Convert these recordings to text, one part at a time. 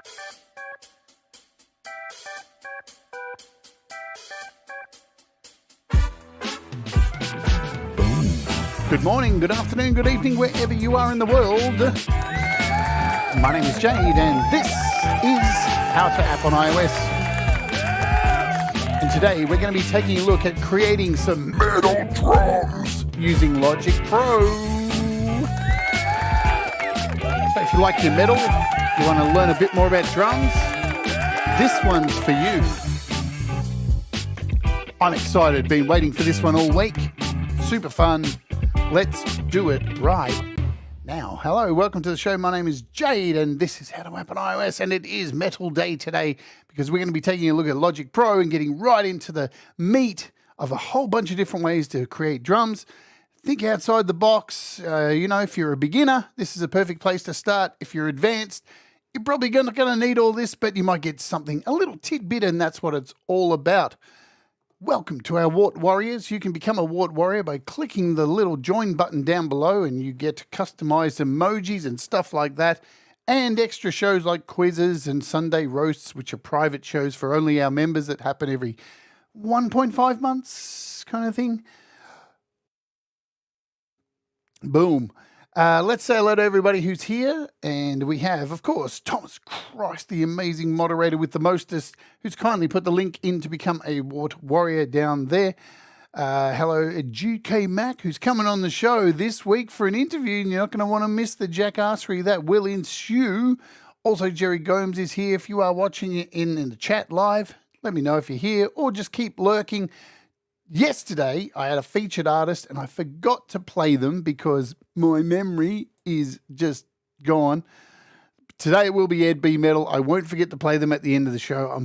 Good morning, good afternoon, good evening, wherever you are in the world. My name is Jade, and this is How to App on iOS. And today we're going to be taking a look at creating some metal drums using Logic Pro. So if you like your metal, you want to learn a bit more about drums, this one's for you. I'm excited, been waiting for this one all week. Super fun. Let's do it right now. Hello, welcome to the show. My name is Jade, and this is How to App on iOS, and it is Metal Day today because we're going to be taking a look at Logic Pro and getting right into the meat of a whole bunch of different ways to create drums. Think outside the box. If you're a beginner, this is a perfect place to start. If you're advanced, you're probably not going to need all this, but you might get something, a little tidbit, and that's what it's all about. Welcome to our Wart Warriors. You can become a Wart Warrior by clicking the little join button down below, and you get customized emojis and stuff like that, and extra shows like quizzes and Sunday roasts, which are private shows for only our members that happen every 1.5 months kind of thing. Boom. Let's say hello to everybody who's here. And we have, of course, Thomas Christ, the amazing moderator with the mostest, who's kindly put the link in to become a Wart Warrior down there. Hello, GK Mac, who's coming on the show this week for an interview. And you're not going to want to miss the jackassery that will ensue. Also, Jerry Gomes is here. If you are watching it in the chat live, let me know if you're here, or just keep lurking. Yesterday, I had a featured artist and I forgot to play them because my memory is just gone. Today it will be Ed B Metal. I won't forget to play them at the end of the show.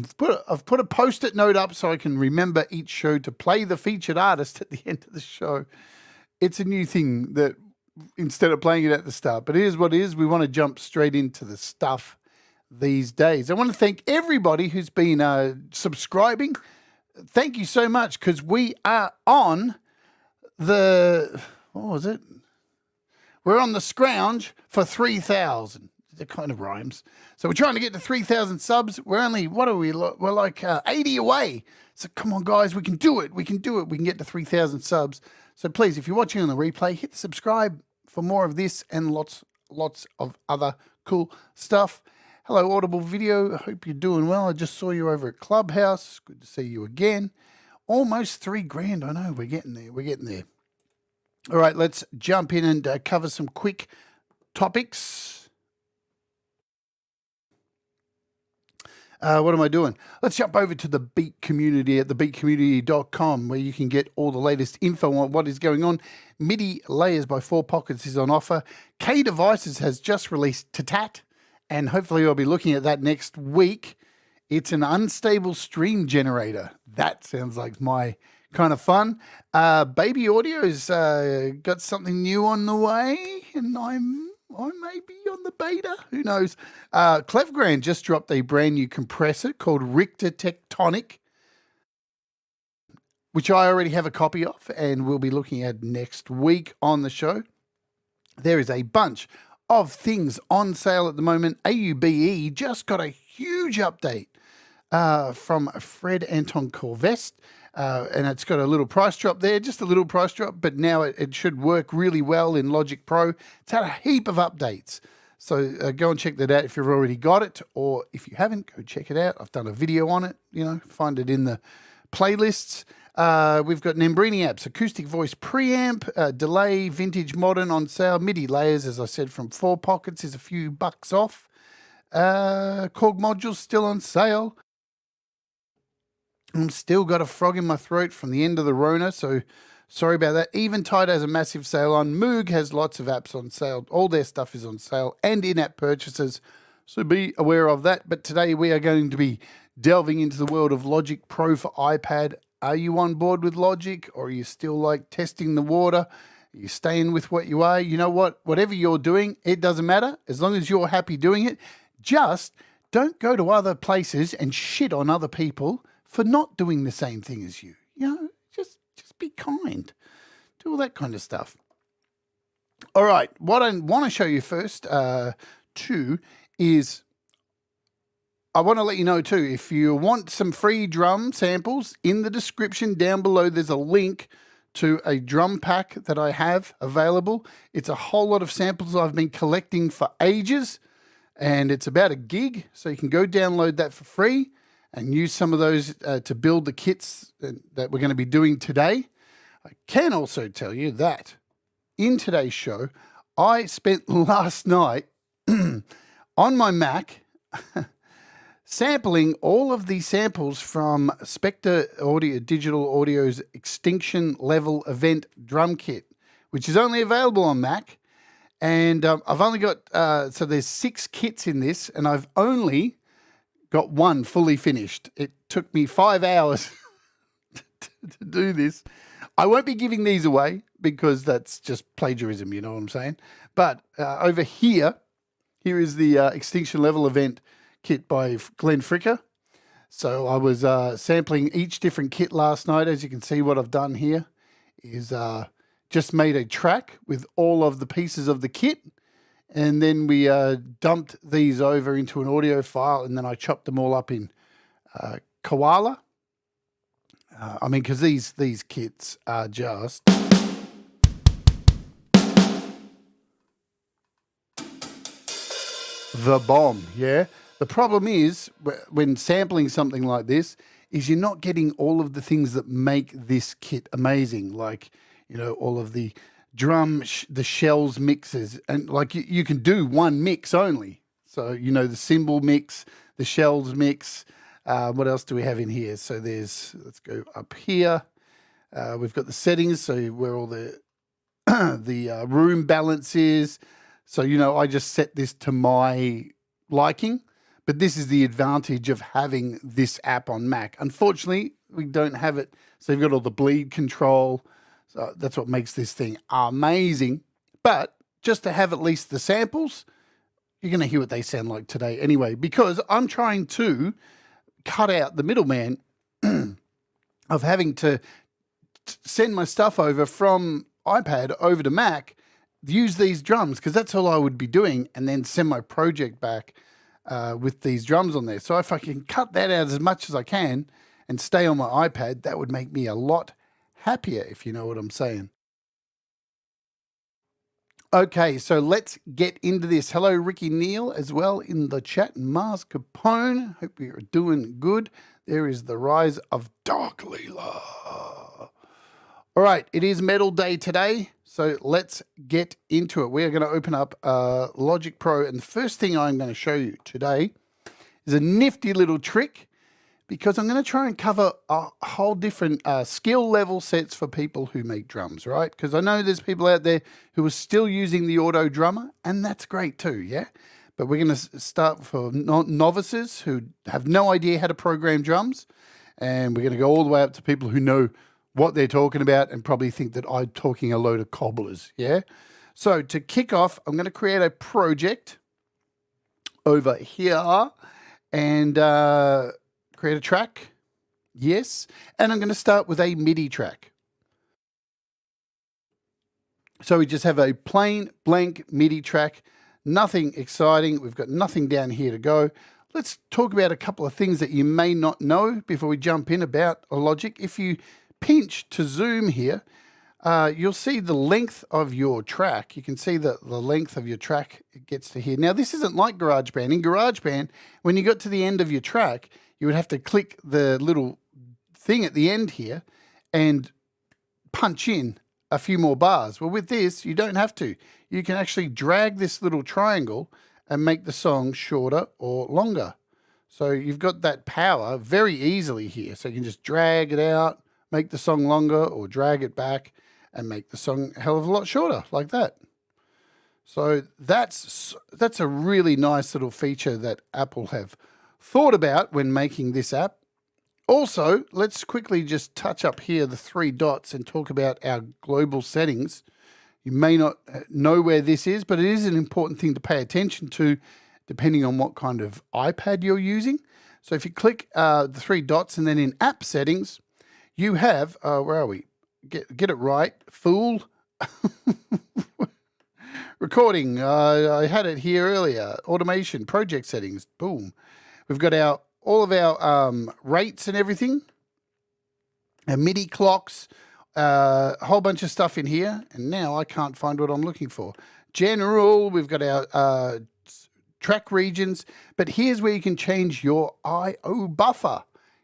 I've put a post-it note up so I can remember each show to play the featured artist at the end of the show. It's a new thing that instead of playing it at the start, but it is what it is. We want to jump straight into the stuff these days. I want to thank everybody who's been subscribing. Thank you so much, because we are on the, what was it? We're on the scrounge for 3,000. That kind of rhymes. So we're trying to get to 3,000 subs. We're only, what are we? We're like 80 away. So come on, guys, we can do it. We can do it. We can get to 3,000 subs. So please, if you're watching on the replay, hit the subscribe for more of this and lots of other cool stuff. Hello, Audible Video. I hope you're doing well. I just saw you over at Clubhouse. Good to see you again. Almost $3,000. I know, we're getting there. We're getting there. All right, let's jump in and cover some quick topics. What am I doing? Let's jump over to the Beat Community at thebeatcommunity.com, where you can get all the latest info on what is going on. MIDI Layers by 4 Pockets is on offer. K Devices has just released Tatat, and hopefully I'll be looking at that next week. It's an unstable stream generator. That sounds like my kind of fun. Baby Audio's got something new on the way, and I may be on the beta. Who knows? Clevgran just dropped a brand new compressor called Richter Tectonic, which I already have a copy of and we'll be looking at next week on the show. There is a bunch of things on sale at the moment. AUBE just got a huge update from Fred Anton Corvest, and it's got a little price drop there, just a little price drop, but now it should work really well in Logic Pro. It's had a heap of updates, so go and check that out if you've already got it, or if you haven't, go check it out. I've done a video on it, find it in the playlists. We've got Nembrini Apps, Acoustic Voice Preamp, Delay, Vintage Modern on sale. MIDI Layers, as I said, from 4 Pockets is a few bucks off. Korg Modules still on sale. I'm still got a frog in my throat from the end of the Rona, so sorry about that. Eventide has a massive sale on. Moog has lots of apps on sale. All their stuff is on sale and in-app purchases, so be aware of that. But today we are going to be delving into the world of Logic Pro for iPad. Are you on board with Logic, or are you still like testing the water? Are you staying with what you are? You know what? Whatever you're doing, it doesn't matter as long as you're happy doing it. Just don't go to other places and shit on other people for not doing the same thing as you. Just be kind. Do all that kind of stuff. All right, what I want to show you first, too, is I want to let you know too, if you want some free drum samples, in the description down below, there's a link to a drum pack that I have available. It's a whole lot of samples I've been collecting for ages, and it's about a gig, so you can go download that for free and use some of those to build the kits that we're going to be doing today. I can also tell you that in today's show, I spent last night on my Mac sampling all of the samples from Spectre Digital Audio's Extinction Level Event drum kit, which is only available on Mac. And I've only got, so there's 6 kits in this, and I've only got one fully finished. It took me 5 hours to do this. I won't be giving these away because that's just plagiarism, you know what I'm saying? But over here is the Extinction Level Event kit by Glenn Fricker. So I was sampling each different kit last night. As you can see, what I've done here is just made a track with all of the pieces of the kit, and then we dumped these over into an audio file, and then I chopped them all up in Koala. I mean, because these kits are just the bomb, yeah? The problem is, when sampling something like this, is you're not getting all of the things that make this kit amazing, like, you know, all of the drum, the shells mixes, and like you can do one mix only. So, you know, the cymbal mix, the shells mix. What else do we have in here? So there's, let's go up here. We've got the settings, so where all the the room balance is. So, you know, I just set this to my liking. But this is the advantage of having this app on Mac. Unfortunately, we don't have it. So you've got all the bleed control. So that's what makes this thing amazing. But just to have at least the samples, you're going to hear what they sound like today anyway, because I'm trying to cut out the middleman of having to send my stuff over from iPad over to Mac, use these drums, because that's all I would be doing, and then send my project back with these drums on there. So if I can cut that out as much as I can and stay on my iPad, that would make me a lot happier, if you know what I'm saying. Okay, so let's get into this. Hello, Ricky Neal, as well in the chat. Mars Capone, hope you're doing good. There is the rise of Dark Leela. All right, it is Metal Day today, so let's get into it. We're going to open up Logic Pro, and the first thing I'm going to show you today is a nifty little trick, because I'm going to try and cover a whole different skill level sets for people who make drums, right? Because I know there's people out there who are still using the auto drummer, and that's great too, yeah? But we're going to start for novices who have no idea how to program drums, and we're going to go all the way up to people who know what they're talking about and probably think that I'm talking a load of cobblers, yeah? So to kick off, I'm going to create a project over here and create a track, yes, and I'm going to start with a MIDI track. So we just have a plain blank MIDI track, nothing exciting. We've got nothing down here to go. Let's talk about a couple of things that you may not know before we jump in about Logic. If you pinch to zoom here, you'll see the length of your track. You can see the length of your track, it gets to here. Now, this isn't like GarageBand. In GarageBand, when you got to the end of your track, you would have to click the little thing at the end here and punch in a few more bars. Well, with this, you don't have to. You can actually drag this little triangle and make the song shorter or longer. So you've got that power very easily here. So you can just drag it out, make the song longer, or drag it back and make the song a hell of a lot shorter, like that. So that's a really nice little feature that Apple have thought about when making this app. Also, let's quickly just touch up here the 3 dots and talk about our global settings. You may not know where this is, but it is an important thing to pay attention to depending on what kind of iPad you're using. So if you click the 3 dots and then in app settings, you have, where are we? Get it right, fool. Recording, I had it here earlier. Automation, project settings, boom. We've got all of our rates and everything, our MIDI clocks, a whole bunch of stuff in here. And now I can't find what I'm looking for. General, we've got our track regions, but here's where you can change your I/O buffer.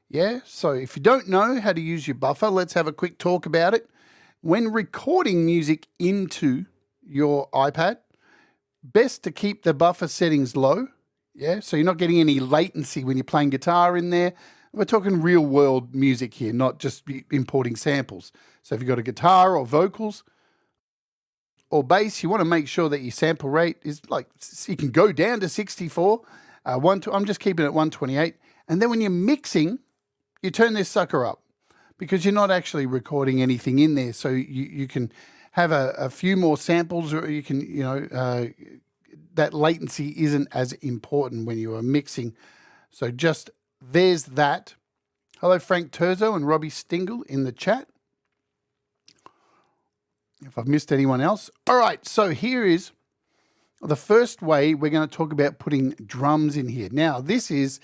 Yeah, so if you don't know how to use your buffer, let's have a quick talk about it. When recording music into your iPad, best to keep the buffer settings low. Yeah, so you're not getting any latency when you're playing guitar in there. We're talking real world music here, not just importing samples. So if you've got a guitar or vocals or bass, you want to make sure that your sample rate is like, you can go down to 64. I'm just keeping it at 128. And then when you're mixing, you turn this sucker up because you're not actually recording anything in there. So you can have a few more samples, or you can, that latency isn't as important when you are mixing. So just, there's that. Hello, Frank Terzo and Robbie Stingle in the chat. If I've missed anyone else. All right, so here is the first way we're going to talk about putting drums in here. Now, this is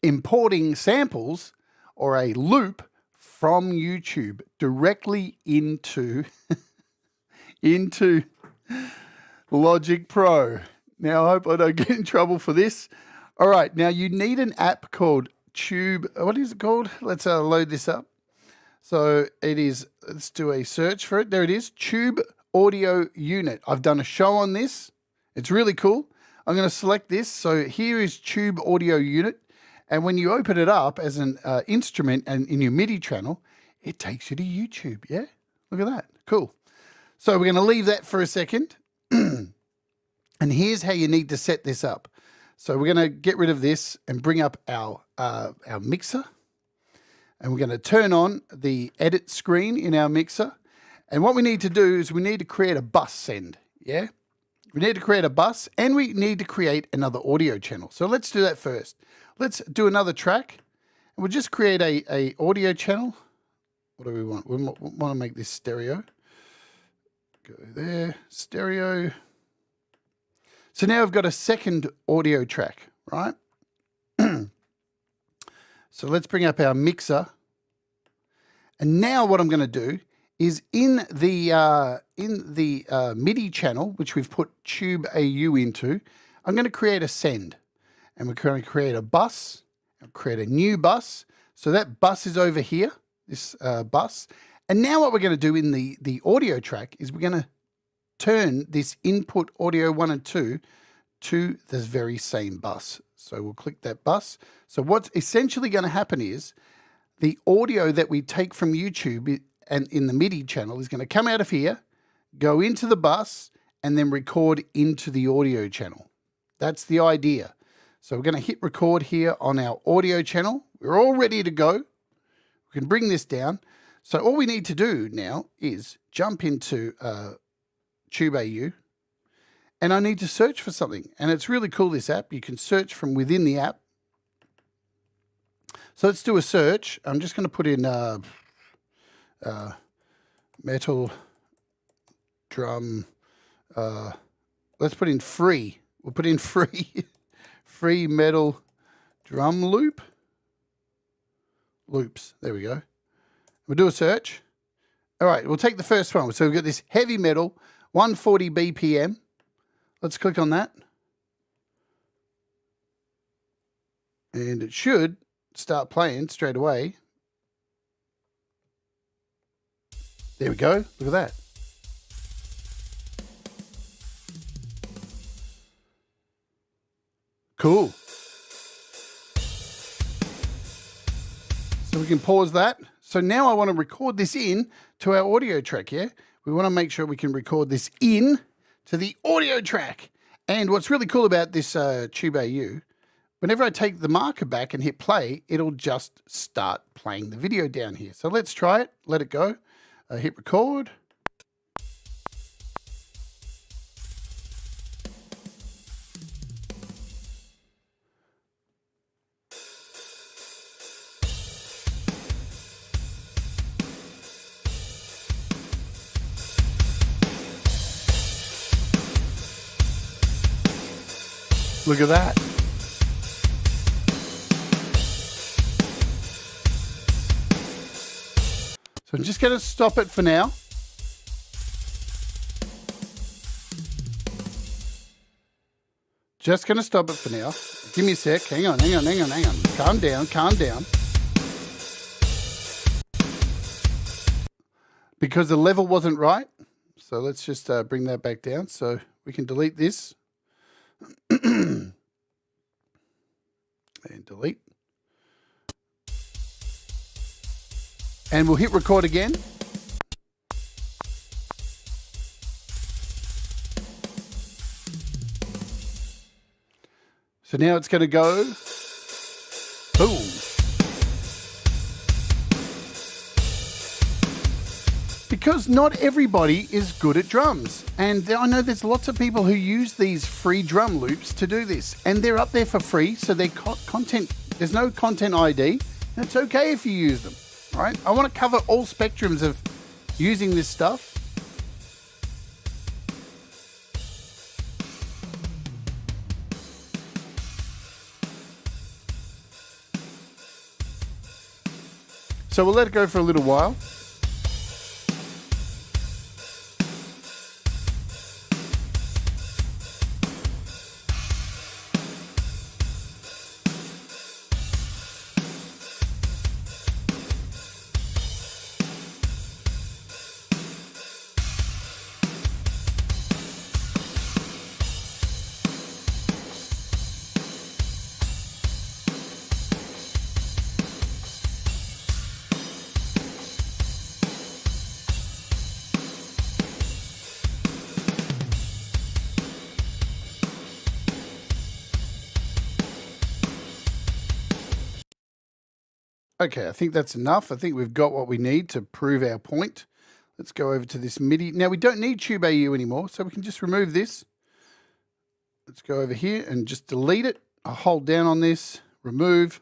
importing samples or a loop from YouTube directly into, into Logic Pro. Now, I hope I don't get in trouble for this. All right, now you need an app called Tube. What is it called? Let's load this up. So it is, let's do a search for it. There it is, Tube Audio Unit. I've done a show on this. It's really cool. I'm going to select this. So here is Tube Audio Unit. And when you open it up as an instrument and in your MIDI channel, it takes you to YouTube. Yeah, look at that. Cool. So we're going to leave that for a second. And here's how you need to set this up. So we're going to get rid of this and bring up our mixer. And we're going to turn on the edit screen in our mixer. And what we need to do is we need to create a bus send. Yeah, we need to create a bus and we need to create another audio channel. So let's do that first. Let's do another track. And we'll just create a audio channel. What do we want? We want to make this stereo. Go there, stereo. So now I've got a second audio track, right? So let's bring up our mixer. And now what I'm going to do is in the MIDI channel, which we've put Tube AU into, I'm going to create a send. And we're going to create a bus, and create a new bus. So that bus is over here, this bus. And now what we're going to do in the audio track is we're going to turn this input audio 1 and 2 to this very same bus. So we'll click that bus. So what's essentially going to happen is the audio that we take from YouTube and in the MIDI channel is going to come out of here, go into the bus, and then record into the audio channel. That's the idea. So we're going to hit record here on our audio channel. We're all ready to go. We can bring this down. So all we need to do now is jump into Tube AU. And I need to search for something. And it's really cool, this app. You can search from within the app. So let's do a search. I'm just going to put in metal drum. Let's put in free. We'll put in free. Free metal drum loop. Loops. There we go. We'll do a search. All right, we'll take the first one. So we've got this heavy metal, 140 BPM. Let's click on that. And it should start playing straight away. There we go. Look at that. Cool. So we can pause that. So now I want to record this in to our audio track, yeah? We want to make sure we can record this in to the audio track. And what's really cool about this Tube AU, whenever I take the marker back and hit play, it'll just start playing the video down here. So let's try it, let it go, hit record. Look at that. So I'm just going to stop it for now. Just going to stop it for now. Give me a sec. Hang on. Calm down. Because the level wasn't right. So let's just bring that back down. So we can delete this. And delete. And we'll hit record again. So now it's going to go, boom. Because not everybody is good at drums. And I know there's lots of people who use these free drum loops to do this. And they're up there for free, so their content, there's no content ID. And it's okay if you use them, right? I want to cover all spectrums of using this stuff. So we'll let it go for a little while. Okay, I think that's enough. I think we've got what we need to prove our point. Let's go over to this MIDI. Now, we don't need Tube AU anymore, so we can just remove this. Let's go over here and just delete it. I'll hold down on this, remove.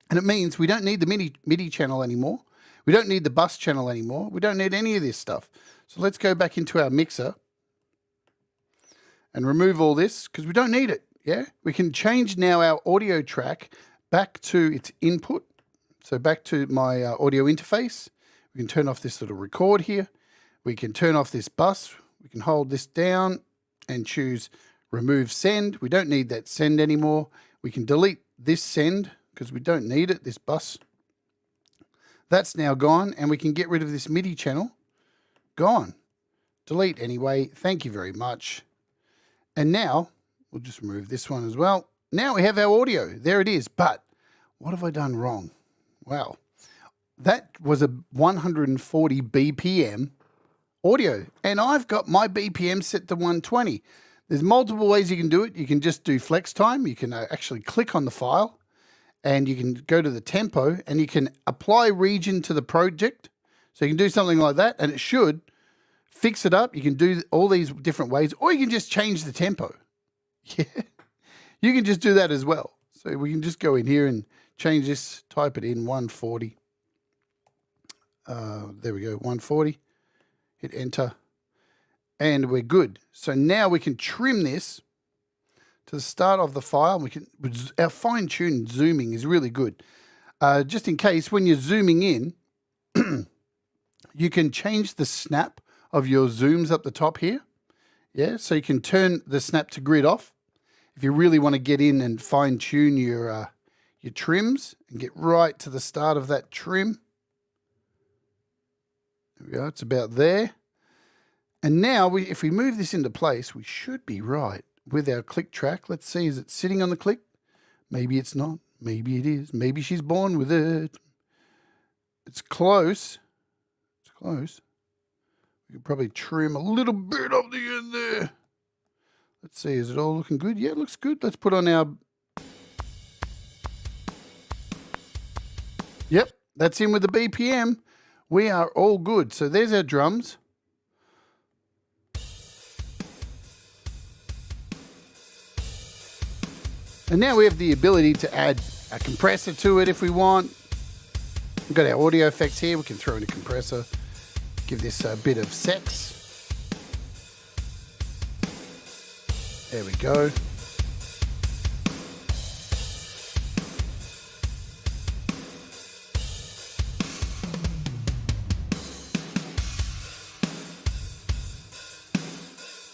And it means we don't need the MIDI channel anymore. We don't need the bus channel anymore. We don't need any of this stuff. So let's go back into our mixer and remove all this because we don't need it, yeah? We can change now our audio track back to its input. So back to my audio interface, we can turn off this little record here. We can turn off this bus. We can hold this down and choose remove send. We don't need that send anymore. We can delete this send because we don't need it, this bus. That's now gone, and we can get rid of this MIDI channel. Gone. Delete anyway. Thank you very much. And now, we'll just remove this one as well. Now we have our audio. There it is. But what have I done wrong? Wow, that was a 140 BPM audio, and I've got my BPM set to 120. There's multiple ways you can do it. You can just do flex time. You can actually click on the file, and you can go to the tempo, and you can apply region to the project. So you can do something like that, and it should fix it up. You can do all these different ways, or you can just change the tempo. Yeah, you can just do that as well. So we can just go in here and change this, type it in 140. There we go, 140. Hit enter. And we're good. So now we can trim this to the start of the file. We can, our fine-tuned zooming is really good. Just in case, when you're zooming in, you can change the snap of your zooms up the top here. Yeah, so you can turn the snap to grid off. If you really want to get in and fine-tune your trims and get right to the start of that trim. There we go, it's about there. And now, if we move this into place, we should be right with our click track. Let's see, is it sitting on the click? Maybe it's not. Maybe it is. Maybe she's born with it. It's close. It's close. We could probably trim a little bit of the end there. Let's see, is it all looking good? Yeah, it looks good. Let's put on our... Yep, that's in with the BPM. We are all good. So there's our drums. And now we have the ability to add a compressor to it if we want. We've got our audio effects here. We can throw in a compressor, give this a bit of sex. There we go.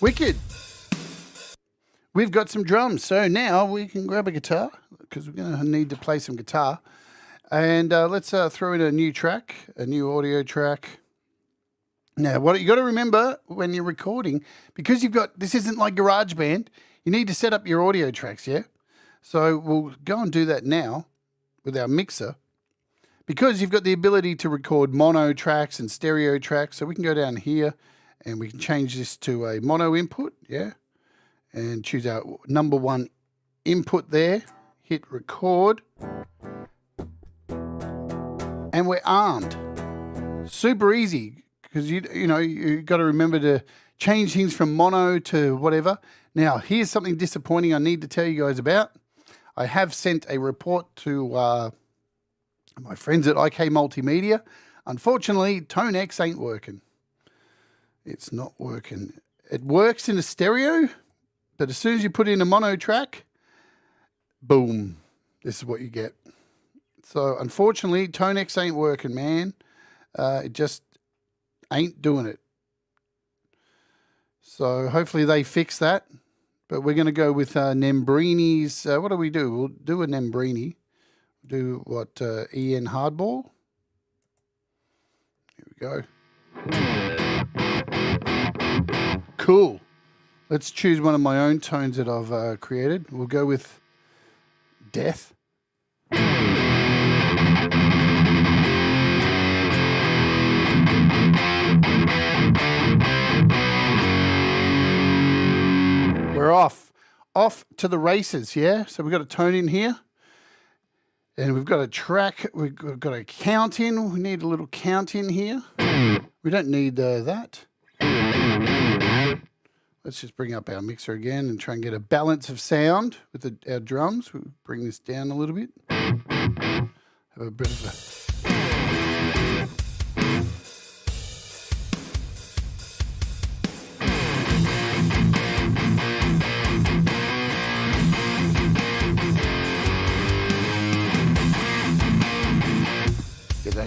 Wicked. We've got some drums, so now we can grab a guitar because we're going to need to play some guitar. And let's throw in a new track, a new audio track. Now, what you got to remember when you're recording, because you've got, this isn't like GarageBand, you need to set up your audio tracks, yeah? So we'll go and do that now with our mixer, because you've got the ability to record mono tracks and stereo tracks. So we can go down here and we can change this to a mono input, yeah? And choose our number one input there, hit record, and we're armed. Super easy, because you know you got to remember to change things from mono to whatever. Now, here's something disappointing I need to tell you guys about. I have sent a report to my friends at IK Multimedia. Unfortunately, Tone X ain't working. It's not working. It works in a stereo, but as soon as you put in a mono track, boom, this is what you get. So unfortunately, Tone X ain't working, man. It just ain't doing it. So hopefully they fix that. But we're going to go with Nembrini's. What do? We'll do a Nembrini. Do what? EN Hardball. Here we go. Cool. Let's choose one of my own tones that I've created. We'll go with Death. We're off to the races, yeah? So we've got a tone in here, and we've got a track, we've got a count in. We need a little count in here. We don't need that. Let's just bring up our mixer again and try and get a balance of sound with our drums. We'll bring this down a little bit. Have a bit of a...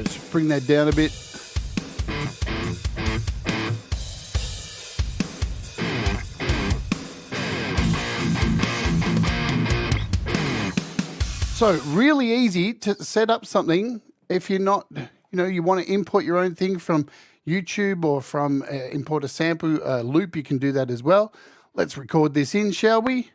Just bring that down a bit. So really easy to set up something if you're not, you want to import your own thing from YouTube or from import a sample loop, you can do that as well. Let's record this in, shall we?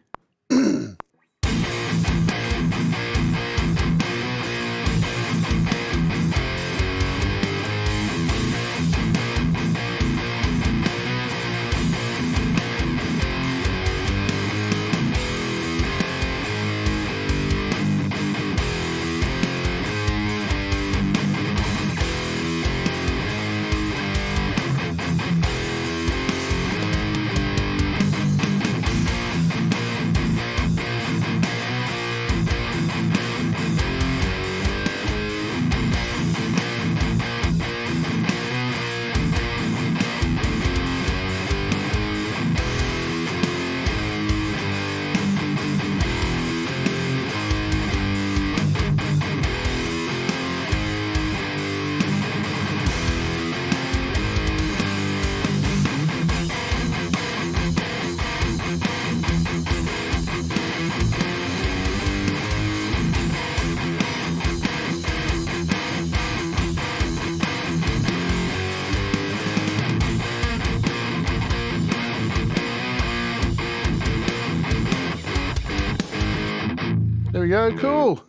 There we go, cool.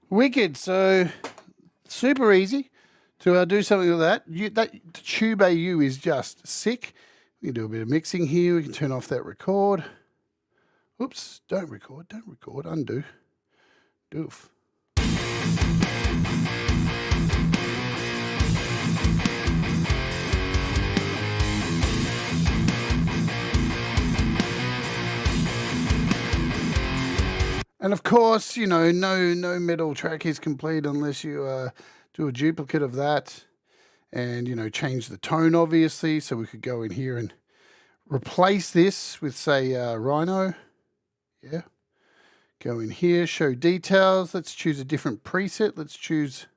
Wicked, so super easy to do something like that. That Tube AU is just sick. We can do a bit of mixing here. We can turn off that record. Oops, don't record, undo. Doof. And of course, no metal track is complete unless you do a duplicate of that and, change the tone, obviously. So we could go in here and replace this with, say, Rhino. Yeah. Go in here, show details. Let's choose a different preset. Let's choose,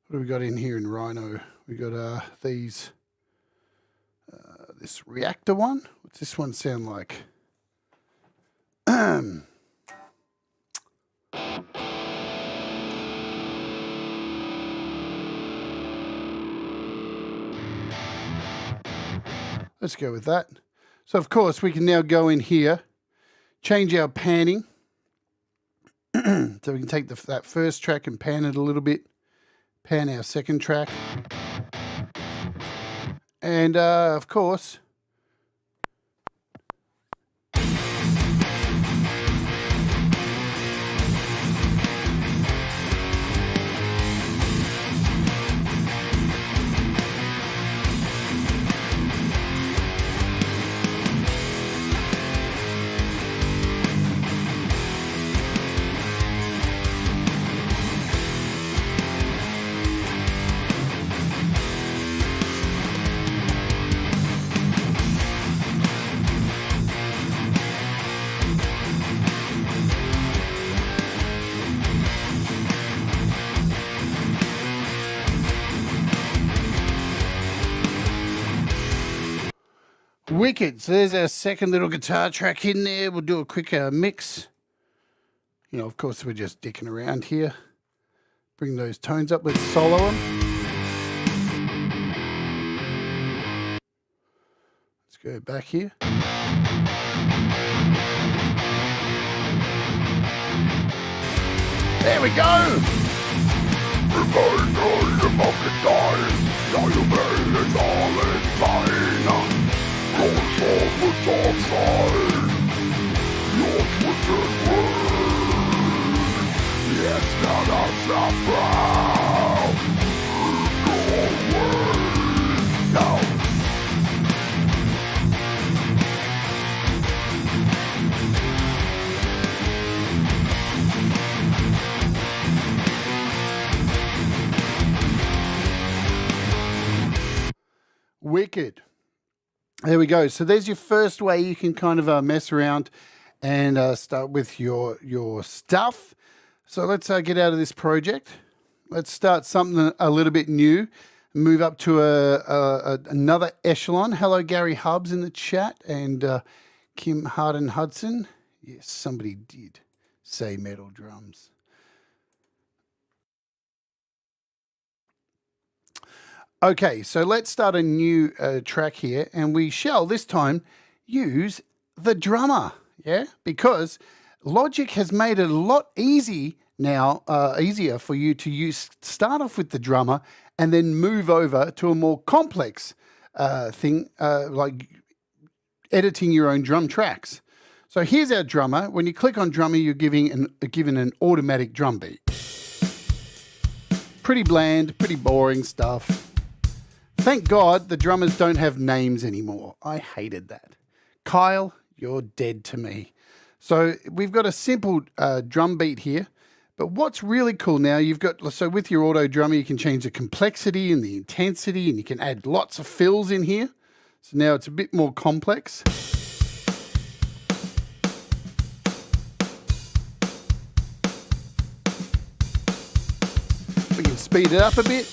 what do we got in here in Rhino? We got these this reactor one. What's this one sound like? Let's go with that. So, of course, we can now go in here, change our panning. So we can take that first track and pan it a little bit, pan our second track. And, of course, wicked. So there's our second little guitar track in there. We'll do a quick mix. You know, of course, we're just dicking around here. Bring those tones up. Let's solo them. Let's go back here. There we go. Wicked. There we go. So there's your first way you can kind of mess around and start with your stuff. So let's get out of this project. Let's start something a little bit new. Move up to another echelon. Hello, Gary Hubbs in the chat, and Kim Harden Hudson. Yes, somebody did say metal drums. Okay, so let's start a new track here, and we shall this time use the drummer, yeah? Because Logic has made it a lot easier for you to start off with the drummer and then move over to a more complex thing, like editing your own drum tracks. So here's our drummer. When you click on drummer, you're given an automatic drum beat. Pretty bland, pretty boring stuff. Thank God the drummers don't have names anymore. I hated that. Kyle, you're dead to me. So we've got a simple drum beat here. But what's really cool now, so with your auto drummer, you can change the complexity and the intensity, and you can add lots of fills in here. So now it's a bit more complex. We can speed it up a bit.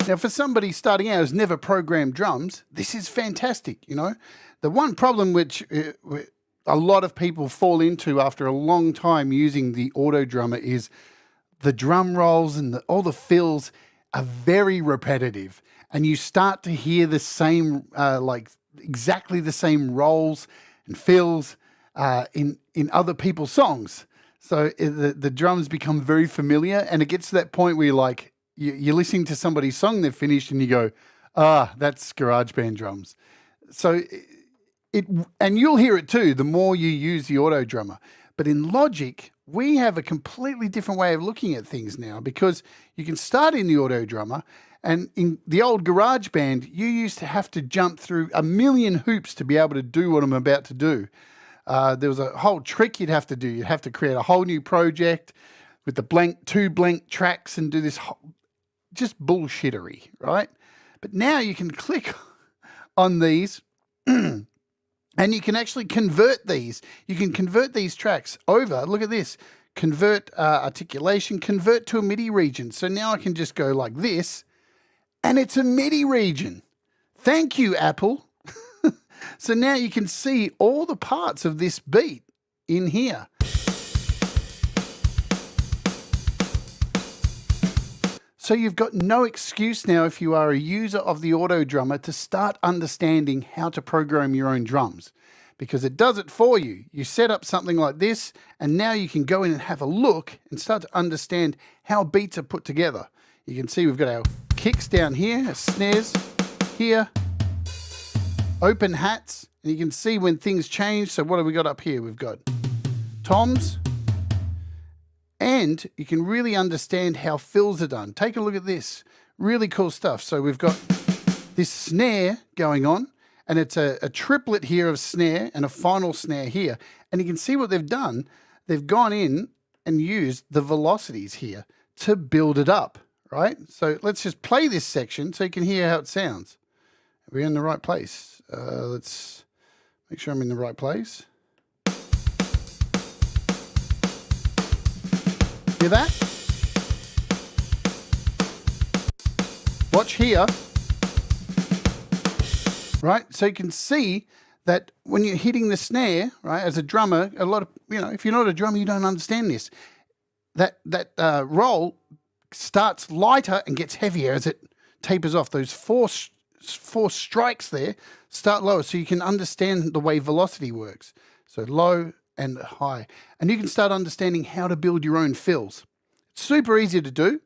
Now, for somebody starting out who's never programmed drums, this is fantastic, you know. The one problem which a lot of people fall into after a long time using the auto drummer is the drum rolls and all the fills are very repetitive, and you start to hear the same, exactly the same rolls and fills in other people's songs. So the drums become very familiar, and it gets to that point where you're listening to somebody's song they've finished and you go, that's GarageBand drums. So and you'll hear it too, the more you use the auto drummer. But in Logic, we have a completely different way of looking at things now, because you can start in the auto drummer, and in the old GarageBand, you used to have to jump through a million hoops to be able to do what I'm about to do. There was a whole trick you'd have to do. You'd have to create a whole new project with the two blank tracks and do this just bullshittery, right? But now you can click on these and you can actually convert these. You can convert these tracks over. Look at this. Convert articulation, convert to a MIDI region. So now I can just go like this And it's a MIDI region. Thank you, Apple. So now you can see all the parts of this beat in here. So you've got no excuse now, if you are a user of the Auto Drummer, to start understanding how to program your own drums, because it does it for you. You set up something like this, and now you can go in and have a look and start to understand how beats are put together. You can see we've got our kicks down here, our snares here, open hats, and you can see when things change. So what have we got up here? We've got toms, and you can really understand how fills are done. Take a look at this. Really cool stuff. So we've got this snare going on, and it's a triplet here of snare and a final snare here. And you can see what they've done. They've gone in and used the velocities here to build it up, right? So let's just play this section so you can hear how it sounds. Are we in the right place? Let's make sure I'm in the right place. Hear that? Watch here. Right? So you can see that when you're hitting the snare, right, as a drummer, a lot of, if you're not a drummer, you don't understand this. That roll starts lighter and gets heavier as it tapers off. Those four strikes there start lower, so you can understand the way velocity works. So low and high. And you can start understanding how to build your own fills. It's super easy to do.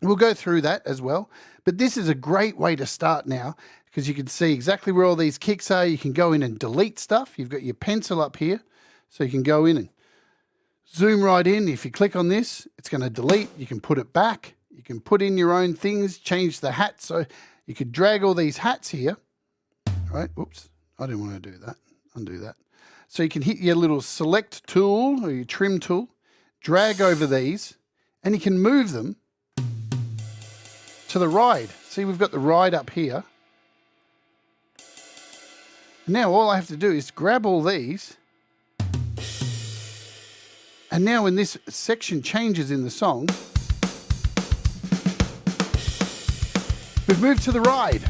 We'll go through that as well. But this is a great way to start now, because you can see exactly where all these kicks are. You can go in and delete stuff. You've got your pencil up here, so you can go in and zoom right in. If you click on this, it's going to delete. You can put it back. You can put in your own things, change the hat. So you could drag all these hats here. All right, oops, I didn't want to do that. Undo that. So you can hit your little select tool or your trim tool, drag over these, and you can move them to the ride. See, we've got the ride up here. Now all I have to do is grab all these, and now when this section changes in the song, we've moved to the ride.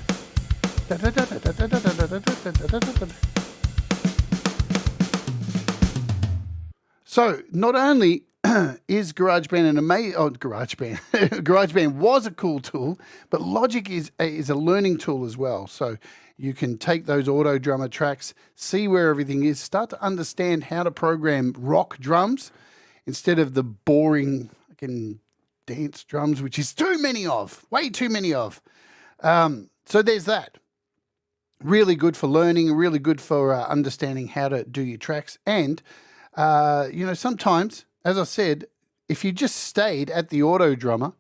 So not only is GarageBand an amazing, GarageBand was a cool tool, but Logic is a learning tool as well. So you can take those Auto Drummer tracks, see where everything is, start to understand how to program rock drums instead of the boring fucking dance drums, which is too many of, way too many of. So there's that. Really good for learning, really good for understanding how to do your tracks. And, sometimes, as I said, if you just stayed at the Auto Drummer,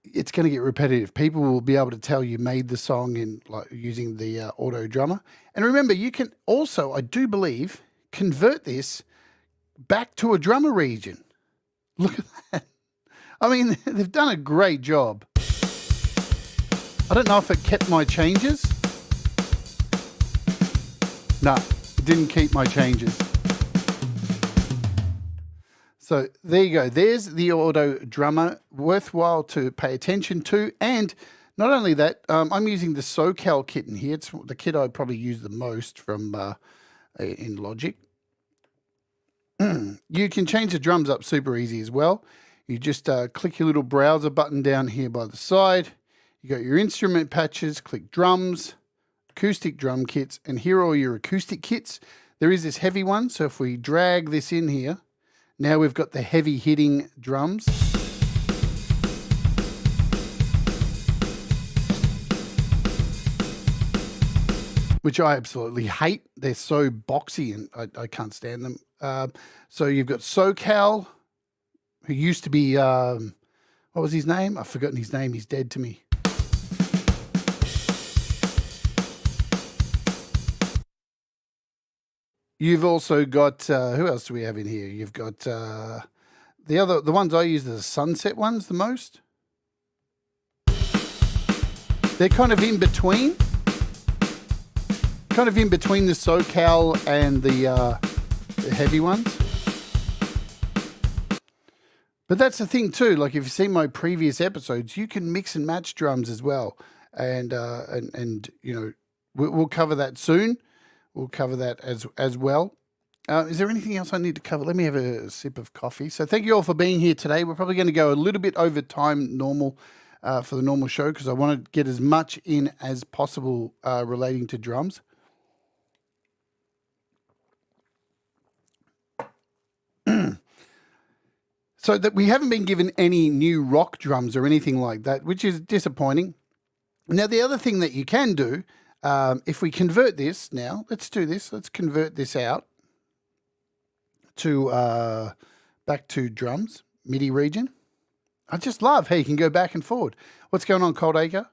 it's going to get repetitive. People will be able to tell you made the song in using the Auto Drummer. And remember, you can also, I do believe, convert this back to a drummer region. Look at that. I mean, they've done a great job. I don't know if it kept my changes. No, it didn't keep my changes. So there you go. There's the Auto Drummer, worthwhile to pay attention to. And not only that, I'm using the SoCal kit in here. It's the kit I probably use the most from in Logic. You can change the drums up super easy as well. You just click your little browser button down here by the side. You got your instrument patches, click drums, acoustic drum kits, and here are all your acoustic kits. There is this heavy one, so if we drag this in here, now we've got the heavy hitting drums. Which I absolutely hate. They're so boxy and I can't stand them. So you've got SoCal, who used to be, what was his name? I've forgotten his name. He's dead to me. You've also got, who else do we have in here? You've got the ones I use are the Sunset ones the most. They're kind of in between. Kind of in between the SoCal and the heavy ones. But that's the thing too. Like if you see my previous episodes, you can mix and match drums as well, and you know we'll cover that soon. We'll cover that as well. Is there anything else I need to cover? Let me have a sip of coffee. So thank you all for being here today. We're probably going to go a little bit over time normal for the normal show because I want to get as much in as possible relating to drums. So that we haven't been given any new rock drums or anything like that, which is disappointing. Now, the other thing that you can do, if we convert this now, let's do this. Let's convert this out to back to drums, MIDI region. I just love how you can go back and forward. What's going on, Cold Acre?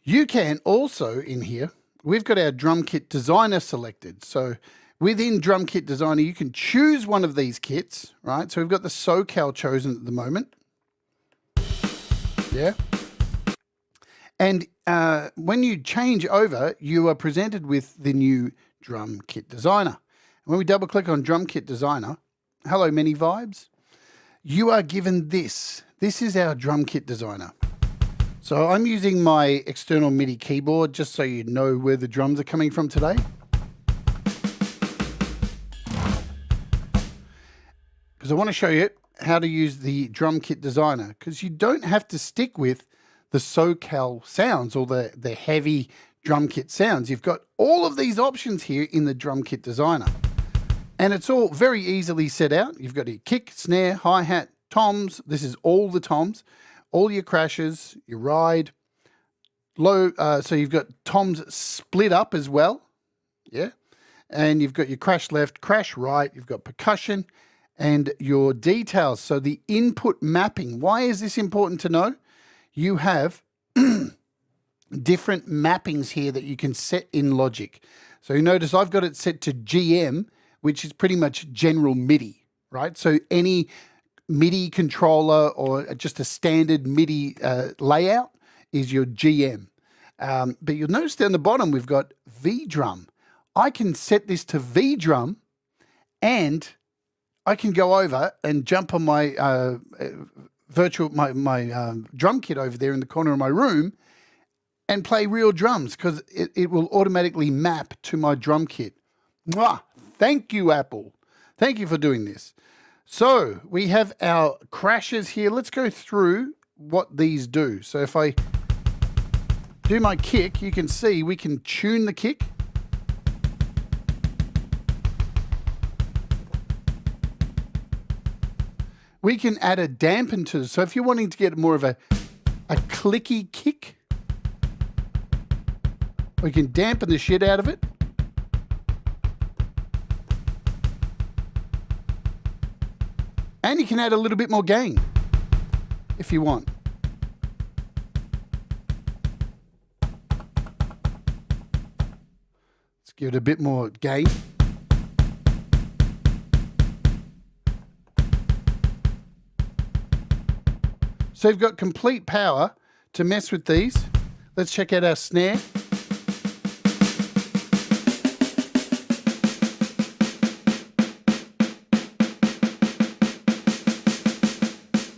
You can also, in here, we've got our drum kit designer selected. So within Drum Kit Designer, you can choose one of these kits, right? So we've got the SoCal chosen at the moment. Yeah. And when you change over, you are presented with the new Drum Kit Designer. When we double click on Drum Kit Designer, hello Many Vibes, you are given this. This is our Drum Kit Designer. So I'm using my external MIDI keyboard just so you know where the drums are coming from today. Because I want to show you how to use the Drum Kit Designer, because you don't have to stick with the SoCal sounds or the heavy drum kit sounds. You've got all of these options here in the Drum Kit Designer. And it's all very easily set out. You've got your kick, snare, hi-hat, toms. This is all the toms. All your crashes, your ride, low. So you've got toms split up as well. Yeah. And you've got your crash left, crash right. You've got percussion and your details. So the input mapping. Why is this important to know? You have different mappings here that you can set in Logic. So you notice I've got it set to GM, which is pretty much general MIDI, right? So any MIDI controller or just a standard MIDI layout is your GM. But you'll notice down the bottom we've got V drum. I can set this to V drum, and I can go over and jump on my drum kit over there in the corner of my room and play real drums, because it will automatically map to my drum kit. Mwah! Thank you, Apple. Thank you for doing this. So we have our crashes here. Let's go through what these do. So if I do my kick, you can see we can tune the kick. We can add a dampen to this. So if you're wanting to get more of a clicky kick, we can dampen the shit out of it. And you can add a little bit more gain if you want. Let's give it a bit more gain. So you've got complete power to mess with these. Let's check out our snare.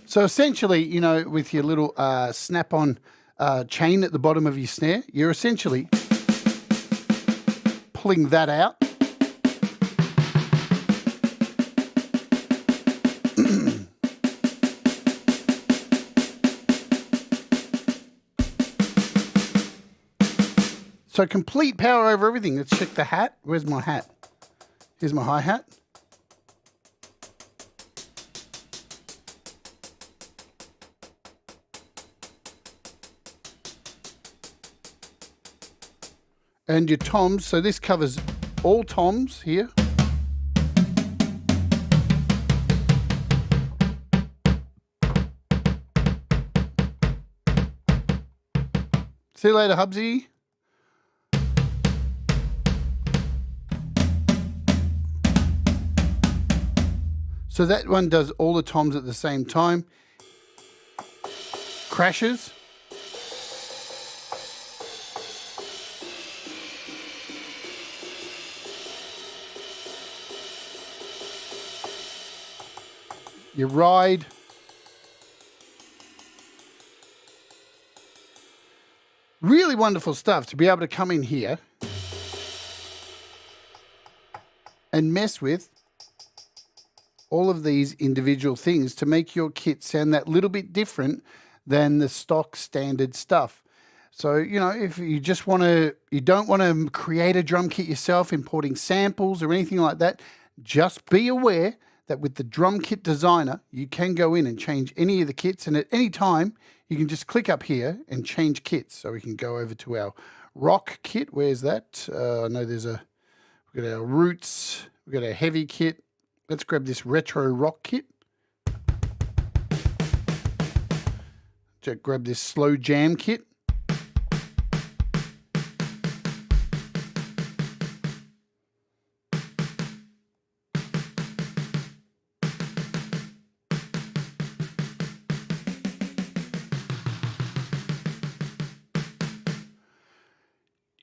So essentially, you know, with your little snap-on chain at the bottom of your snare, you're essentially pulling that out. So complete power over everything. Let's check the hat. Where's my hat? Here's my hi-hat. And your toms, so this covers all toms here. See you later, Hubsy. So that one does all the toms at the same time. Crashes. Your ride. Really wonderful stuff to be able to come in here and mess with all of these individual things to make your kit sound that little bit different than the stock standard stuff. So, you know, if you just want to, you don't want to create a drum kit yourself, importing samples or anything like that, just be aware that with the drum kit designer, you can go in and change any of the kits. And at any time, you can just click up here and change kits. So we can go over to our rock kit. Where's that? I know we've got our roots, we've got our heavy kit. Let's grab this retro rock kit. Just grab this slow jam kit.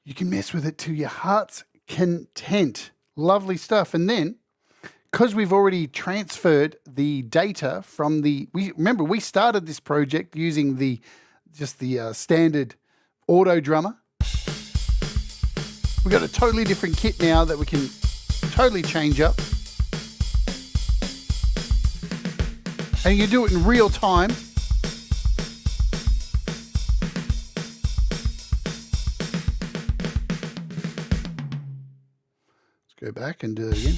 You can mess with it to your heart's content. Lovely stuff. And then, because we've already transferred the data from remember we started this project using the standard auto drummer. We've got a totally different kit now that we can totally change up. And you do it in real time. Go back and do it again.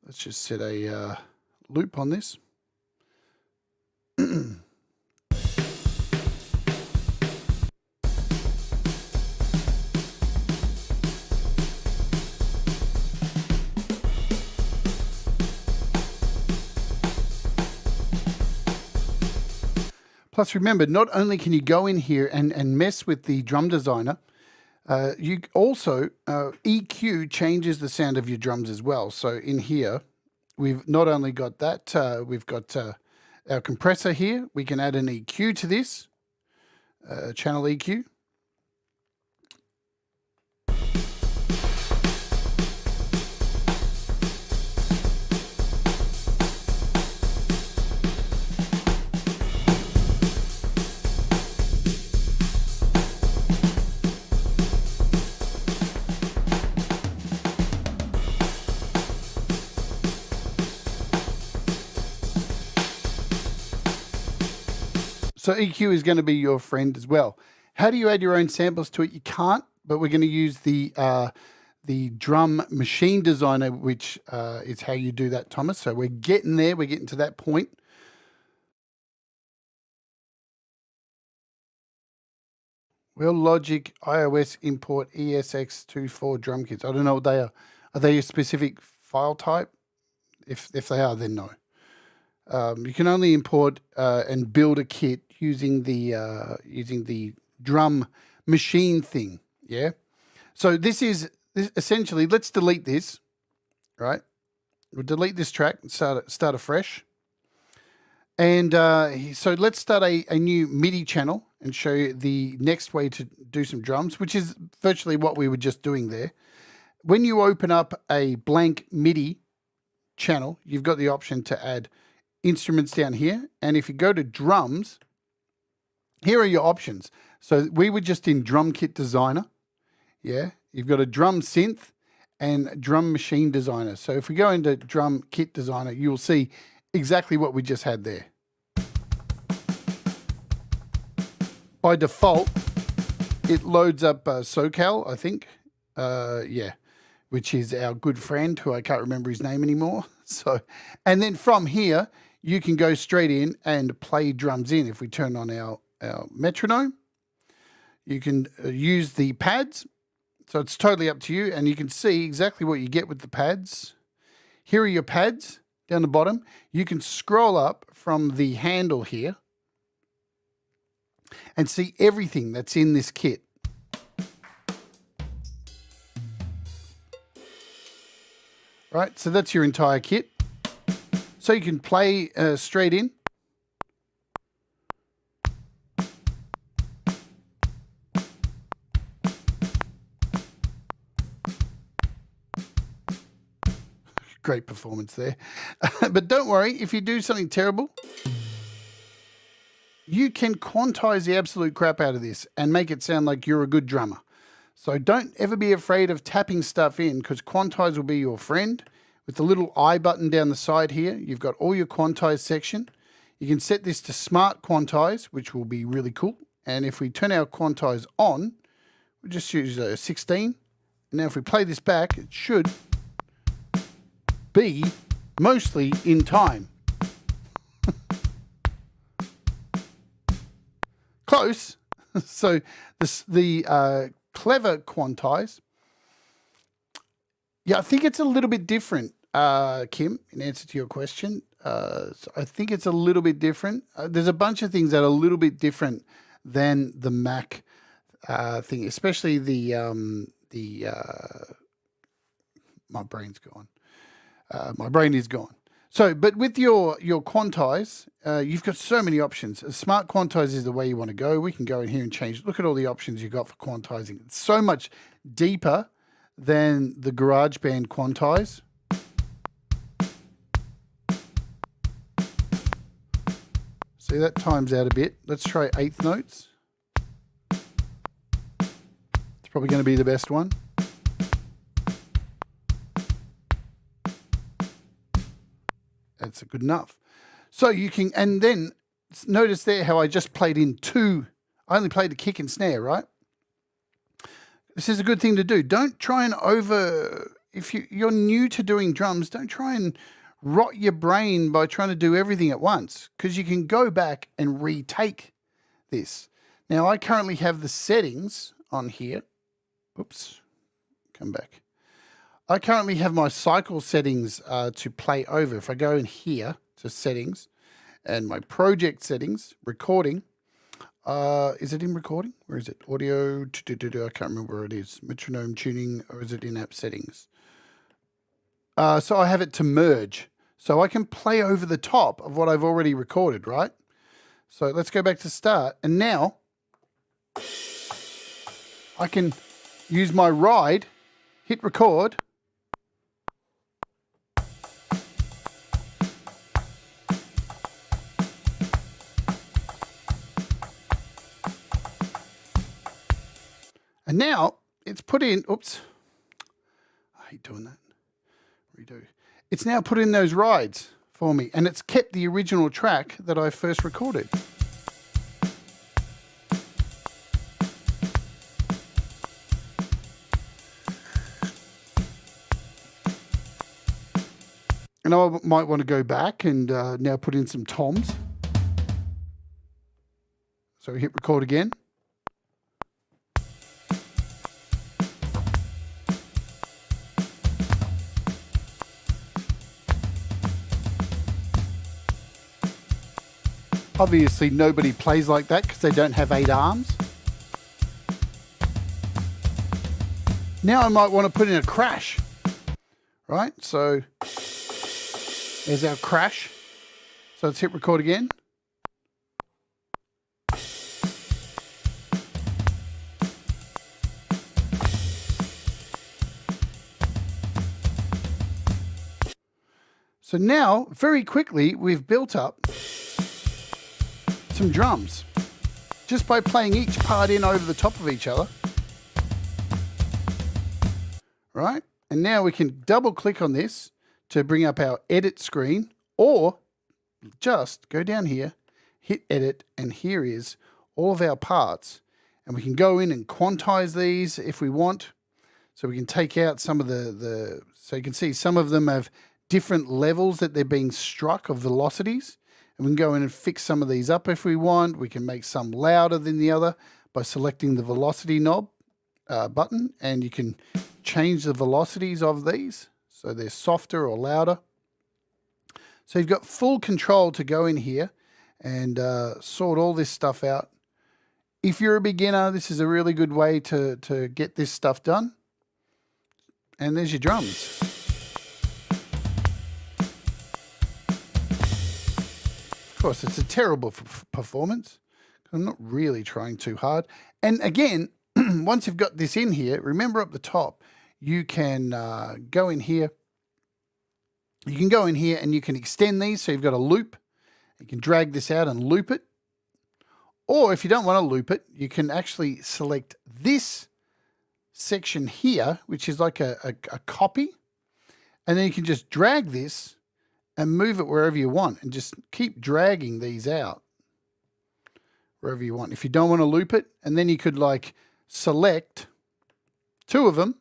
Let's just set a loop on this. Plus, remember, not only can you go in here and mess with the drum designer, you also, EQ changes the sound of your drums as well. So in here, we've not only got that, we've got our compressor here. We can add an EQ to this, channel EQ. So EQ is going to be your friend as well. How do you add your own samples to it? You can't, but we're going to use the drum machine designer, which is how you do that, Thomas. So we're getting there. We're getting to that point. Will Logic iOS import ESX24 drum kits? I don't know what they are. Are they a specific file type? If they are, then no. You can only import and build a kit using the drum machine thing. Yeah. So this essentially. Let's delete this. Right. We'll delete this track and start afresh. And so let's start a new MIDI channel and show you the next way to do some drums, which is virtually what we were just doing there. When you open up a blank MIDI channel, you've got the option to add instruments down here. And if you go to drums, here are your options. So we were just in drum kit designer. Yeah. You've got a drum synth and drum machine designer. So if we go into drum kit designer, you'll see exactly what we just had there. By default, it loads up SoCal, I think. Yeah, which is our good friend who I can't remember his name anymore. So, and then from here, you can go straight in and play drums in. If we turn on our metronome, you can use the pads. So it's totally up to you, and you can see exactly what you get with the pads. Here are your pads down the bottom. You can scroll up from the handle here and see everything that's in this kit. Right, so that's your entire kit. So you can play straight in. Great performance there. But don't worry, if you do something terrible, you can quantize the absolute crap out of this and make it sound like you're a good drummer. So don't ever be afraid of tapping stuff in, because quantize will be your friend. With the little I button down the side here, you've got all your quantize section. You can set this to smart quantize, which will be really cool. And if we turn our quantize on, we'll just use a 16. And now if we play this back, it should be mostly in time. Close. So the clever quantize, yeah, I think it's a little bit different, Kim, in answer to your question. So I think it's a little bit different. There's a bunch of things that are a little bit different than the Mac thing, especially my brain's gone. My brain is gone. So, but with your quantize, you've got so many options. Smart quantize is the way you want to go. We can go in here and change. Look at all the options you've got for quantizing. It's so much deeper than the GarageBand quantize. See, that times out a bit. Let's try eighth notes. It's probably going to be the best one. That's good enough. So you can, and then notice there how I just played in two. I only played the kick and snare, right? This is a good thing to do. Don't try and if you're new to doing drums, don't try and rot your brain by trying to do everything at once, because you can go back and retake this. Now, I currently have the settings on here. Oops, come back. I currently have my cycle settings to play over. If I go in here to settings and my project settings, recording, is it in recording? Where is it? Audio, I can't remember where it is. Metronome tuning, or is it in-app settings? So I have it to merge. So I can play over the top of what I've already recorded, right? So let's go back to start. And now I can use my ride, hit record. And now it's put in, oops, I hate doing that, redo. It's now put in those rides for me, and it's kept the original track that I first recorded. And I might want to go back and now put in some toms. So hit record again. Obviously, nobody plays like that because they don't have 8 arms. Now I might want to put in a crash, right? So there's our crash. So let's hit record again. So now, very quickly, we've built up some drums just by playing each part in over the top of each other, right? And now we can double click on this to bring up our edit screen, or just go down here, hit edit, and here is all of our parts, and we can go in and quantize these if we want. So we can take out some of so you can see some of them have different levels that they're being struck of velocities. And we can go in and fix some of these up if we want. We can make some louder than the other by selecting the velocity knob button, and you can change the velocities of these so they're softer or louder. So you've got full control to go in here and sort all this stuff out. If you're a beginner, this is a really good way to get this stuff done. And there's your drums. Of course, it's a terrible performance. I'm not really trying too hard. And again, once you've got this in here, remember up the top, you can go in here You can go in here and you can extend these. So you've got a loop. You can drag this out and loop it. Or if you don't want to loop it, you can actually select this section here, which is like a copy. And then you can just drag this and move it wherever you want and just keep dragging these out wherever you want. If you don't want to loop it, and then you could like select 2 of them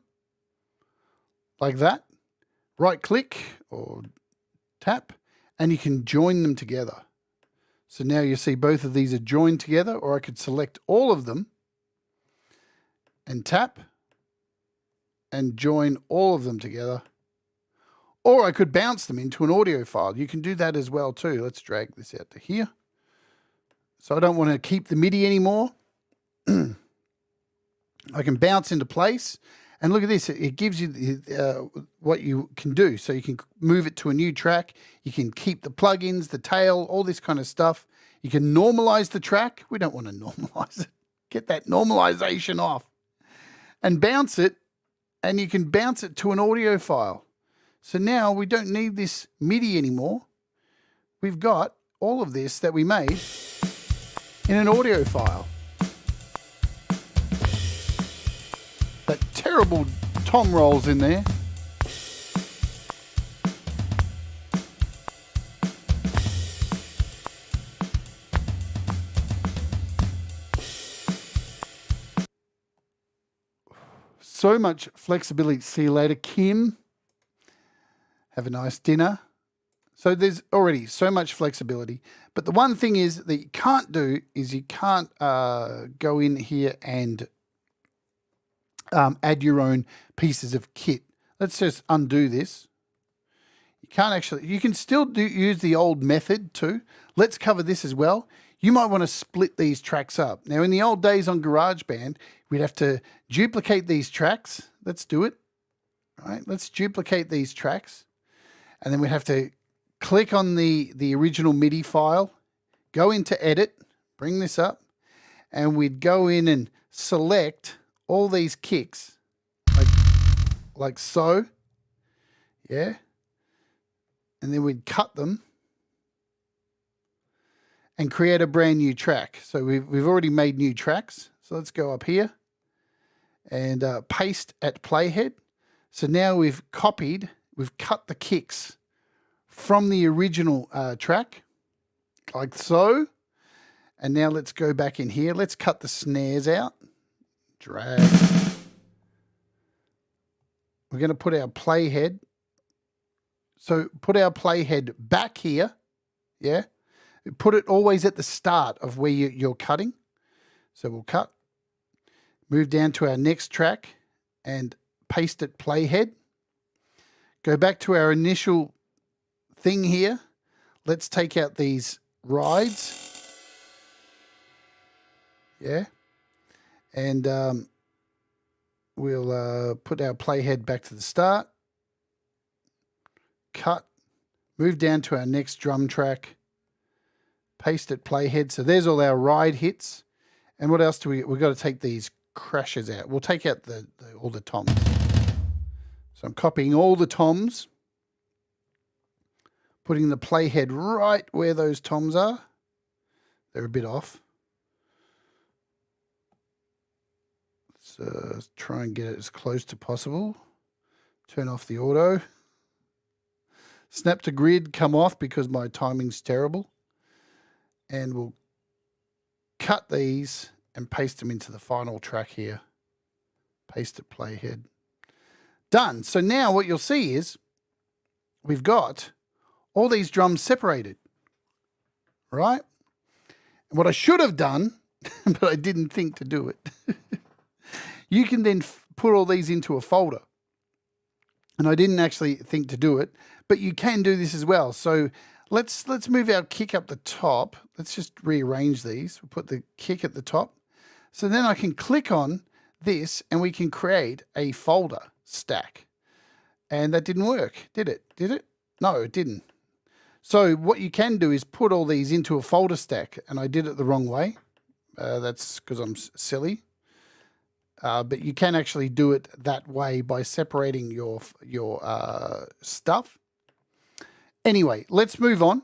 like that, right click or tap, and you can join them together. So now you see both of these are joined together, or I could select all of them and tap and join all of them together. Or I could bounce them into an audio file. You can do that as well too. Let's drag this out to here. So I don't want to keep the MIDI anymore. I can bounce into place. And look at this. It gives you what you can do. So you can move it to a new track. You can keep the plugins, the tail, all this kind of stuff. You can normalize the track. We don't want to normalize it. Get that normalization off. And bounce it. And you can bounce it to an audio file. So now we don't need this MIDI anymore. We've got all of this that we made in an audio file. That terrible tom rolls in there. So much flexibility. See you later, Kim. Have a nice dinner. So there's already so much flexibility. But the one thing is that you can't do is you can't go in here and add your own pieces of kit. Let's just undo this. You can't actually, you can still use the old method too. Let's cover this as well. You might want to split these tracks up. Now in the old days on GarageBand, we'd have to duplicate these tracks. Let's do it. All right, let's duplicate these tracks. And then we'd have to click on the original MIDI file, go into edit, bring this up, and we'd go in and select all these kicks like so. Yeah. And then we'd cut them and create a brand new track. So we've already made new tracks. So let's go up here and paste at playhead. So now we've cut the kicks from the original track, like so. And now let's go back in here. Let's cut the snares out. Drag. We're going to put our playhead. So put our playhead back here. Yeah. Put it always at the start of where you're cutting. So we'll cut. Move down to our next track and paste it playhead. Go back to our initial thing here. Let's take out these rides. Yeah. And we'll put our playhead back to the start. Cut. Move down to our next drum track. Paste it playhead. So there's all our ride hits. And what else do we've got to take these crashes out. We'll take out all the toms. So I'm copying all the toms, putting the playhead right where those toms are. They're a bit off. Let's try and get it as close to possible. Turn off the auto. Snap to grid, come off because my timing's terrible. And we'll cut these and paste them into the final track here. Paste it playhead. Done. So now what you'll see is we've got all these drums separated, right? And what I should have done, but I didn't think to do it, you can then put all these into a folder. And I didn't actually think to do it, but you can do this as well. So let's move our kick up the top. Let's just rearrange these. We'll put the kick at the top. So then I can click on this and we can create a folder stack. And that didn't work, did it? Did it? No, it didn't. So what you can do is put all these into a folder stack, and I did it the wrong way. That's because I'm silly. But you can actually do it that way by separating your stuff. Anyway, let's move on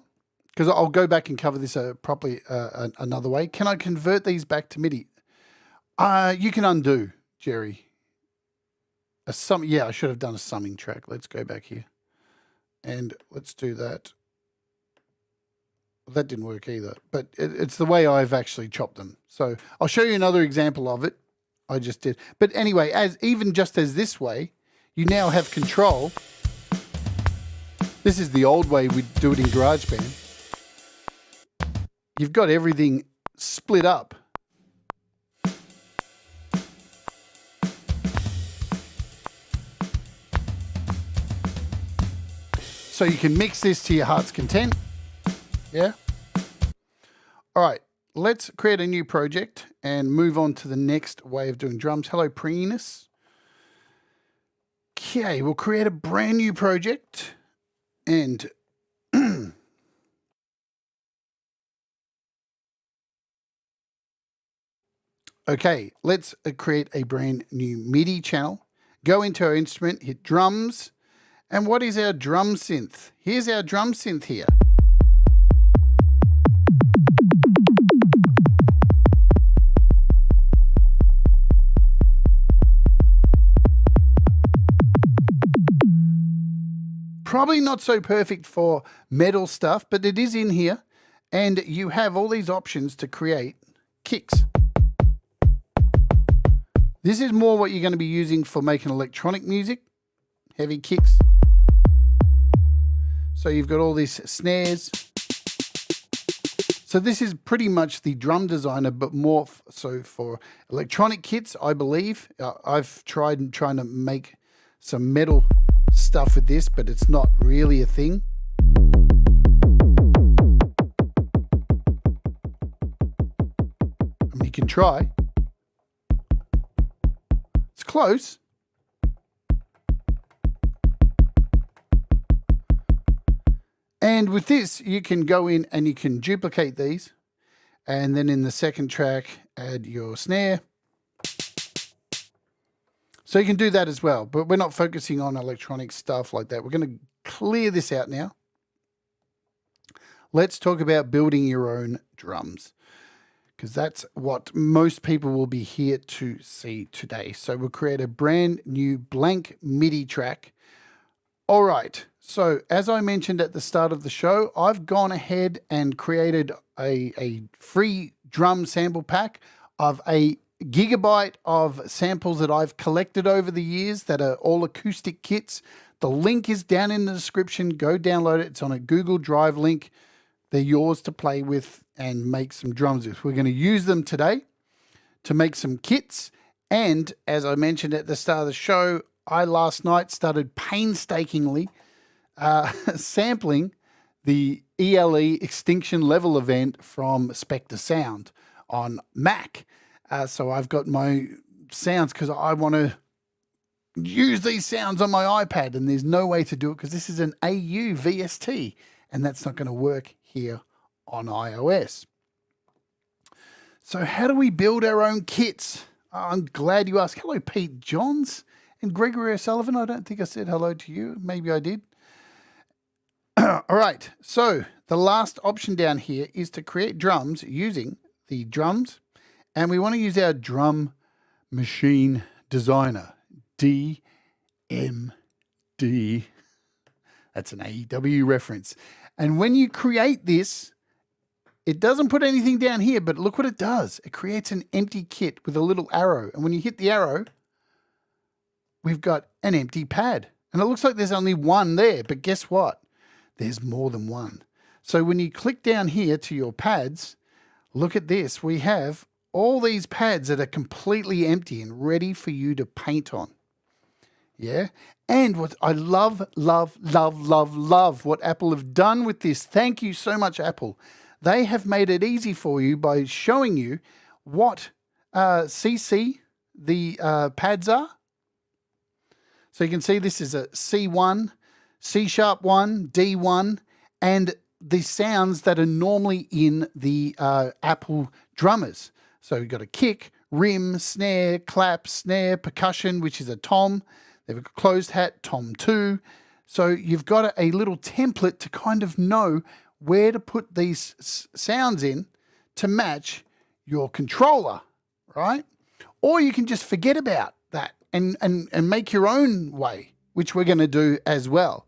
because I'll go back and cover this properly another way. Can I convert these back to MIDI? You can undo, Jerry. Yeah, I should have done a summing track. Let's go back here and let's do that. That didn't work either, but it's the way I've actually chopped them. So I'll show you another example of it. I just did. But anyway, even just as this way, you now have control. This is the old way we do it in GarageBand. You've got everything split up. So you can mix this to your heart's content. Yeah. All right. Let's create a new project and move on to the next way of doing drums. Hello, Preenus. Okay, we'll create a brand new project and okay, let's create a brand new MIDI channel. Go into our instrument, hit drums. And what is our drum synth? Here's our drum synth here. Probably not so perfect for metal stuff, but it is in here. And you have all these options to create kicks. This is more what you're going to be using for making electronic music, heavy kicks. So you've got all these snares. So this is pretty much the drum designer, but more so for electronic kits, I believe. I've tried trying to make some metal stuff with this, but it's not really a thing. I mean, you can try. It's close. And with this, you can go in and you can duplicate these. And then in the second track, add your snare. So you can do that as well, but we're not focusing on electronic stuff like that. We're going to clear this out now. Let's talk about building your own drums, because that's what most people will be here to see today. So we'll create a brand new blank MIDI track. All right. So as I mentioned at the start of the show, I've gone ahead and created a free drum sample pack of a gigabyte of samples that I've collected over the years that are all acoustic kits. The link is down in the description. Go download it. It's on a Google Drive link. They're yours to play with and make some drums with. We're going to use them today to make some kits. And as I mentioned at the start of the show, I last night started painstakingly sampling the ELE Extinction Level event from Spectre Sound on Mac. So I've got my sounds because I want to use these sounds on my iPad, and there's no way to do it because this is an AU VST, and that's not going to work here on iOS. So how do we build our own kits? I'm glad you asked. Hello, Pete Johns and Gregory S11. I don't think I said hello to you. Maybe I did. All right. So the last option down here is to create drums using the drums. And we want to use our drum machine designer, DMD. That's an AEW reference. And when you create this, it doesn't put anything down here, but look what it does. It creates an empty kit with a little arrow. And when you hit the arrow, we've got an empty pad. And it looks like there's only one there, but guess what? There's more than one. So when you click down here to your pads, look at this. We have all these pads that are completely empty and ready for you to paint on. Yeah. And what I love what Apple have done with this. Thank you so much, Apple. They have made it easy for you by showing you what CC the pads are. So you can see this is a C1, C#1, D1, and the sounds that are normally in the Apple drummers. So you've got a kick, rim, snare, clap, snare, percussion, which is a tom. They've got a closed hat, tom 2, So you've got a little template to kind of know where to put these sounds in to match your controller, right? Or you can just forget about that and make your own way, which we're going to do as well.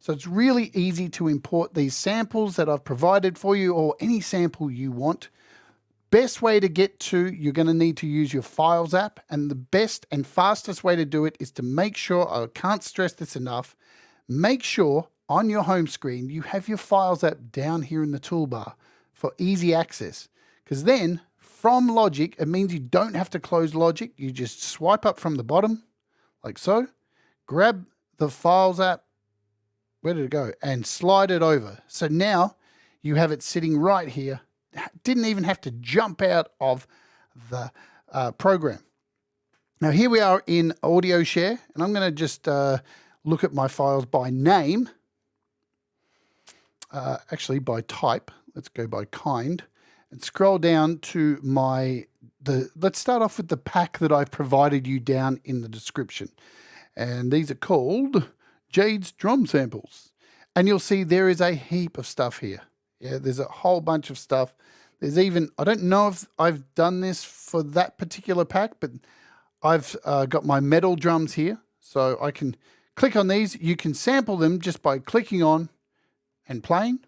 So it's really easy to import these samples that I've provided for you, or any sample you want. Best way to get to, you're going to need to use your Files app, and the best and fastest way to do it is to make sure, I can't stress this enough, make sure on your home screen you have your Files app down here in the toolbar for easy access. Because then from Logic, it means you don't have to close Logic. You just swipe up from the bottom like so, grab the Files app, where did it go? And slide it over. So now you have it sitting right here. Didn't even have to jump out of the program. Now here we are in Audio Share, and I'm going to just look at my files by name. Actually by type. Let's go by kind and scroll down to let's start off with the pack that I've provided you down in the description. And these are called Jade's Drum Samples. And you'll see there is a heap of stuff here. Yeah, there's a whole bunch of stuff. There's even, I don't know if I've done this for that particular pack, but I've got my metal drums here. So I can click on these. You can sample them just by clicking on and playing.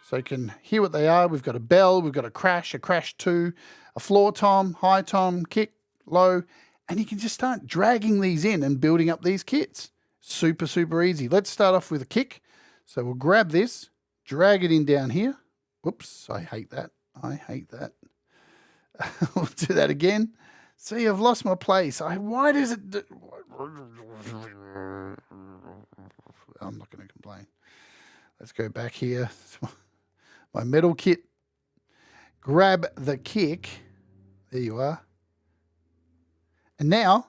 So you can hear what they are. We've got a bell, we've got a crash 2, a floor tom, high tom, kick, low, and you can just start dragging these in and building up these kits. Super, super easy. Let's start off with a kick. So we'll grab this, drag it in down here. Whoops, I hate that. I hate that. We'll do that again. See, I've lost my place. Why does it... I'm not going to complain. Let's go back here. My metal kit. Grab the kick. There you are. And now,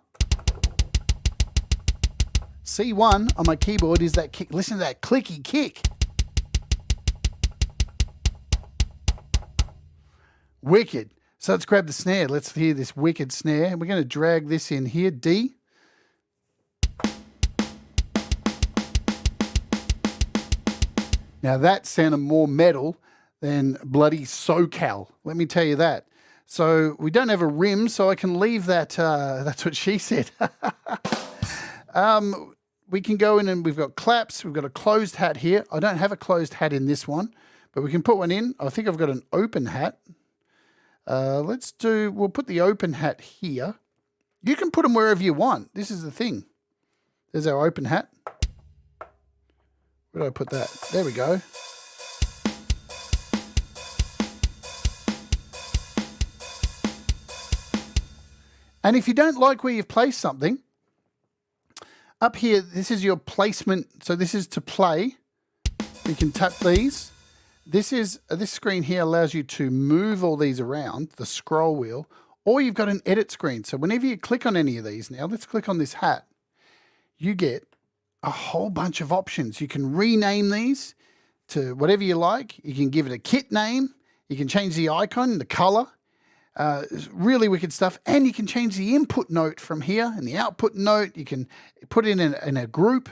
C1 on my keyboard is that kick. Listen to that clicky kick. Wicked. So let's grab the snare. Let's hear this wicked snare. And we're going to drag this in here. D. Now that sounded more metal than bloody SoCal. Let me tell you that. So we don't have a rim, so I can leave that. That's what she said. We can go in and we've got claps. We've got a closed hat here. I don't have a closed hat in this one, but we can put one in. I think I've got an open hat. We'll put the open hat here. You can put them wherever you want. This is the thing. There's our open hat. Where did I put that? There we go. And if you don't like where you've placed something, up here, this is your placement. So this is to play. You can tap these. This screen here allows you to move all these around, the scroll wheel, or you've got an edit screen. So whenever you click on any of these now, let's click on this hat, you get a whole bunch of options. You can rename these to whatever you like. You can give it a kit name. You can change the icon, the color. Really wicked stuff. And you can change the input note from here and the output note. You can put it in a group.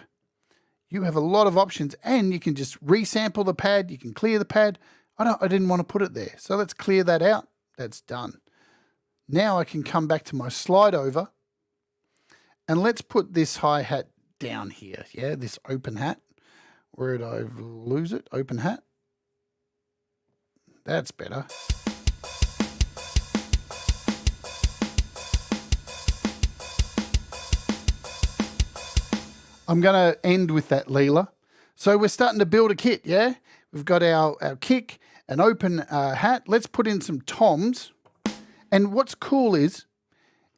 You have a lot of options, and you can just resample the pad. You can clear the pad. I didn't want to put it there. So let's clear that out. That's done. Now I can come back to my slide over, and let's put this hi-hat down here. Yeah, this open hat. Where did I lose it? Open hat. That's better. I'm going to end with that Leela. So we're starting to build a kit, yeah? We've got our kick, an open hat. Let's put in some toms. And what's cool is,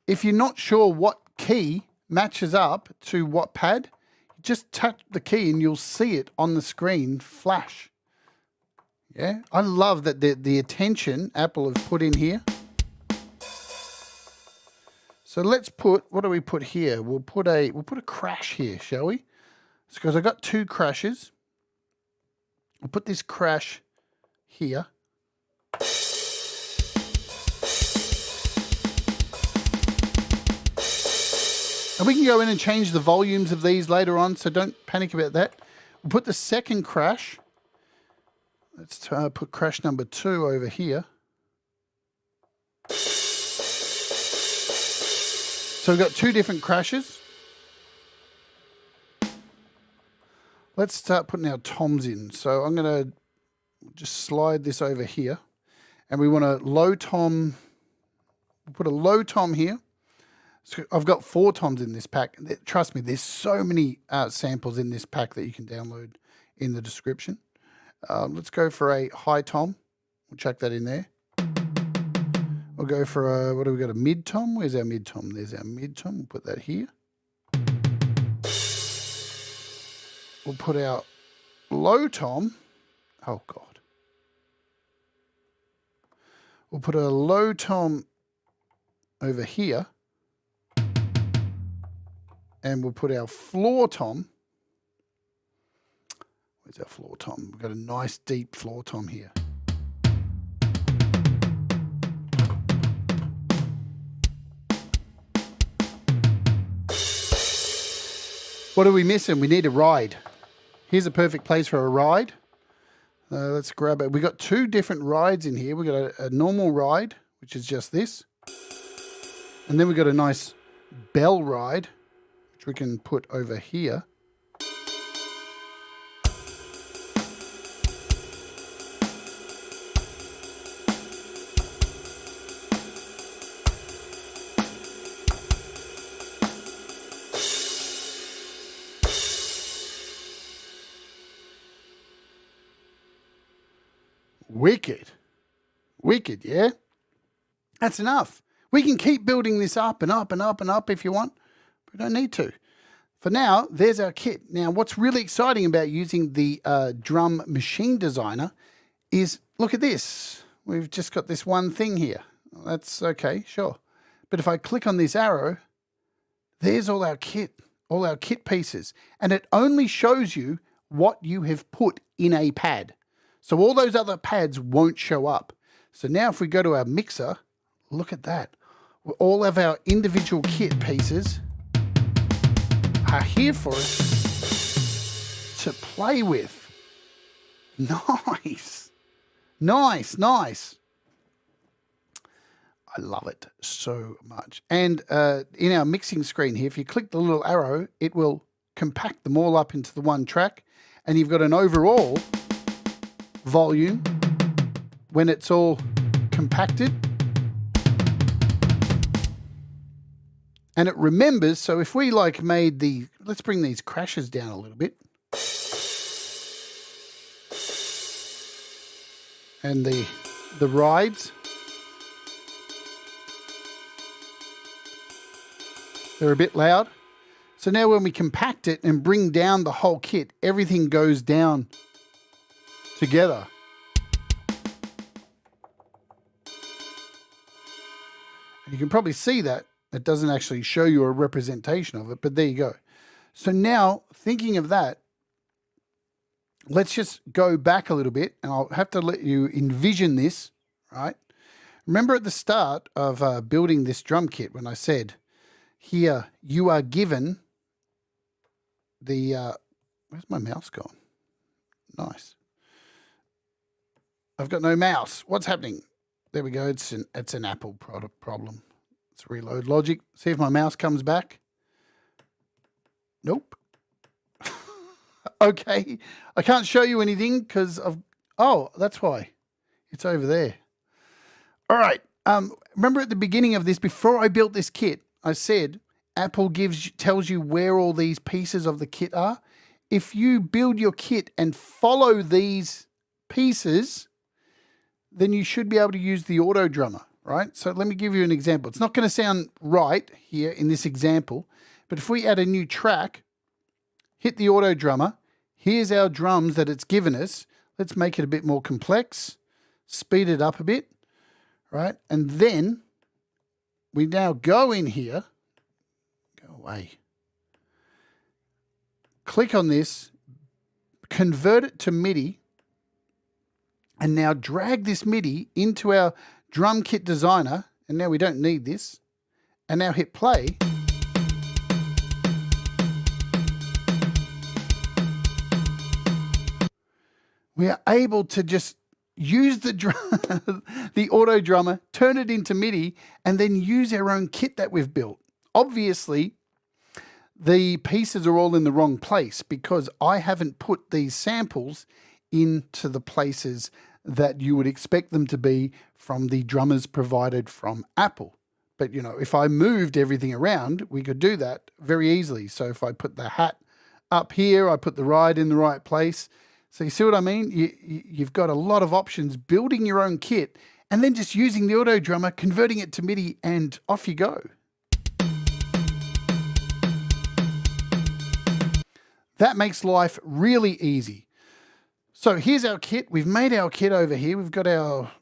if you're not sure what key matches up to what pad, just tap the key and you'll see it on the screen flash. Yeah, I love that the attention Apple have put in here. So let's put, what do we put here? We'll put a crash here, shall we? It's because I got 2 crashes. We'll put this crash here. And we can go in and change the volumes of these later on, so don't panic about that. We'll put the second crash. Let's put crash number 2 over here. So we've got 2 different crashes. Let's start putting our toms in. So I'm going to just slide this over here. And we want a low tom. We'll put a low tom here. So I've got 4 toms in this pack. Trust me, there's so many samples in this pack that you can download in the description. Let's go for a high tom. We'll chuck that in there. We'll go for a, what do we got, a mid tom? Where's our mid tom? There's our mid tom. We'll put that here. We'll put our low tom. Oh, God. We'll put a low tom over here. And we'll put our floor tom. Where's our floor tom? We've got a nice deep floor tom here. What are we missing? We need a ride. Here's a perfect place for a ride. Let's grab it. We've got 2 different rides in here. We've got a normal ride, which is just this. And then we've got a nice bell ride, which we can put over here. Wicked. Wicked, yeah? That's enough. We can keep building this up and up and up and up if you want. We don't need to. For now, there's our kit. Now, what's really exciting about using the drum machine designer is, look at this. We've just got this one thing here. Well, that's okay, sure. But if I click on this arrow, there's all our kit pieces. And it only shows you what you have put in a pad. So all those other pads won't show up. So now if we go to our mixer, look at that. All of our individual kit pieces are here for us to play with. Nice. Nice, nice. I love it so much. And in our mixing screen here, if you click the little arrow, it will compact them all up into the one track. And you've got an overall volume when it's all compacted. And it remembers, so if we like made the, let's bring these crashes down a little bit. And the rides. They're a bit loud. So now when we compact it and bring down the whole kit, everything goes down together. You can probably see that. It doesn't actually show you a representation of it, but there you go. So now, thinking of that, let's just go back a little bit, and I'll have to let you envision this, right? Remember at the start of building this drum kit when I said, here you are given the, where's my mouse gone? Nice. I've got no mouse. What's happening? There we go. It's an Apple product problem. Let's reload Logic. See if my mouse comes back. Nope. Okay. I can't show you anything because of... Oh, that's why. It's over there. All right. Remember at the beginning of this, before I built this kit, I said Apple tells you where all these pieces of the kit are. If you build your kit and follow these pieces, then you should be able to use the auto drummer, right? So let me give you an example. It's not going to sound right here in this example, but if we add a new track, hit the auto drummer, here's our drums that it's given us. Let's make it a bit more complex, speed it up a bit, right? And then we now go in here, go away, click on this, convert it to MIDI, and now drag this MIDI into our drum kit designer. And now we don't need this. And now hit play. we are able to just use the the auto drummer, turn it into MIDI, and then use our own kit that we've built. Obviously, the pieces are all in the wrong place because I haven't put these samples into the places that you would expect them to be from the drummers provided from Apple. But, you know, if I moved everything around, we could do that very easily. So if I put the hat up here, I put the ride in the right place. So you see what I mean? You've got a lot of options building your own kit and then just using the auto drummer, converting it to MIDI, and off you go. That makes life really easy. So here's our kit. We've made our kit over here. We've got our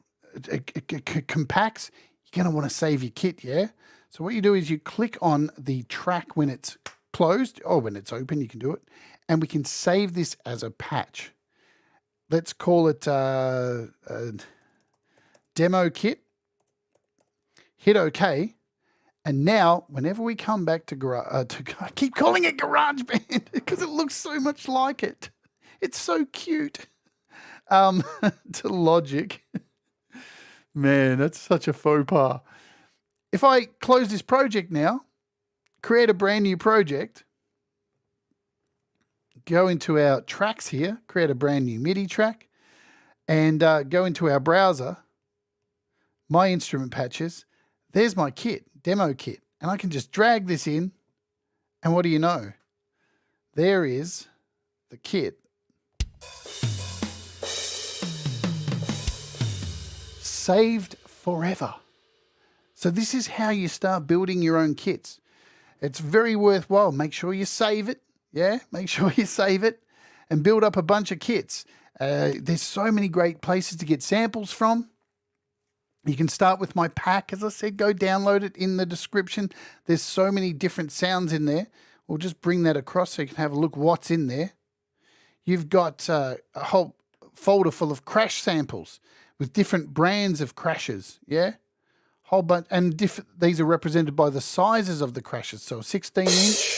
compacts. You're going to want to save your kit, yeah? So what you do is you click on the track when it's closed, or when it's open, you can do it. And we can save this as a patch. Let's call it a demo kit. Hit OK. And now, whenever we come back to I keep calling it GarageBand because it looks so much like it. It's so cute. To Logic. Man, that's such a faux pas. If I close this project now, create a brand new project, go into our tracks here, create a brand new MIDI track, and go into our browser, my instrument patches, there's my kit, demo kit. And I can just drag this in, and what do you know? There is the kit. Saved forever. So this is how you start building your own kits. It's very worthwhile. Make sure you save it. Yeah, make sure you save it and build up a bunch of kits. There's so many great places to get samples from. You can start with my pack. As I said, go download it in the description. There's so many different sounds in there. We'll just bring that across so you can have a look what's in there. You've got a whole folder full of crash samples with different brands of crashes, yeah? Whole bunch, and these are represented by the sizes of the crashes. So a 16-inch,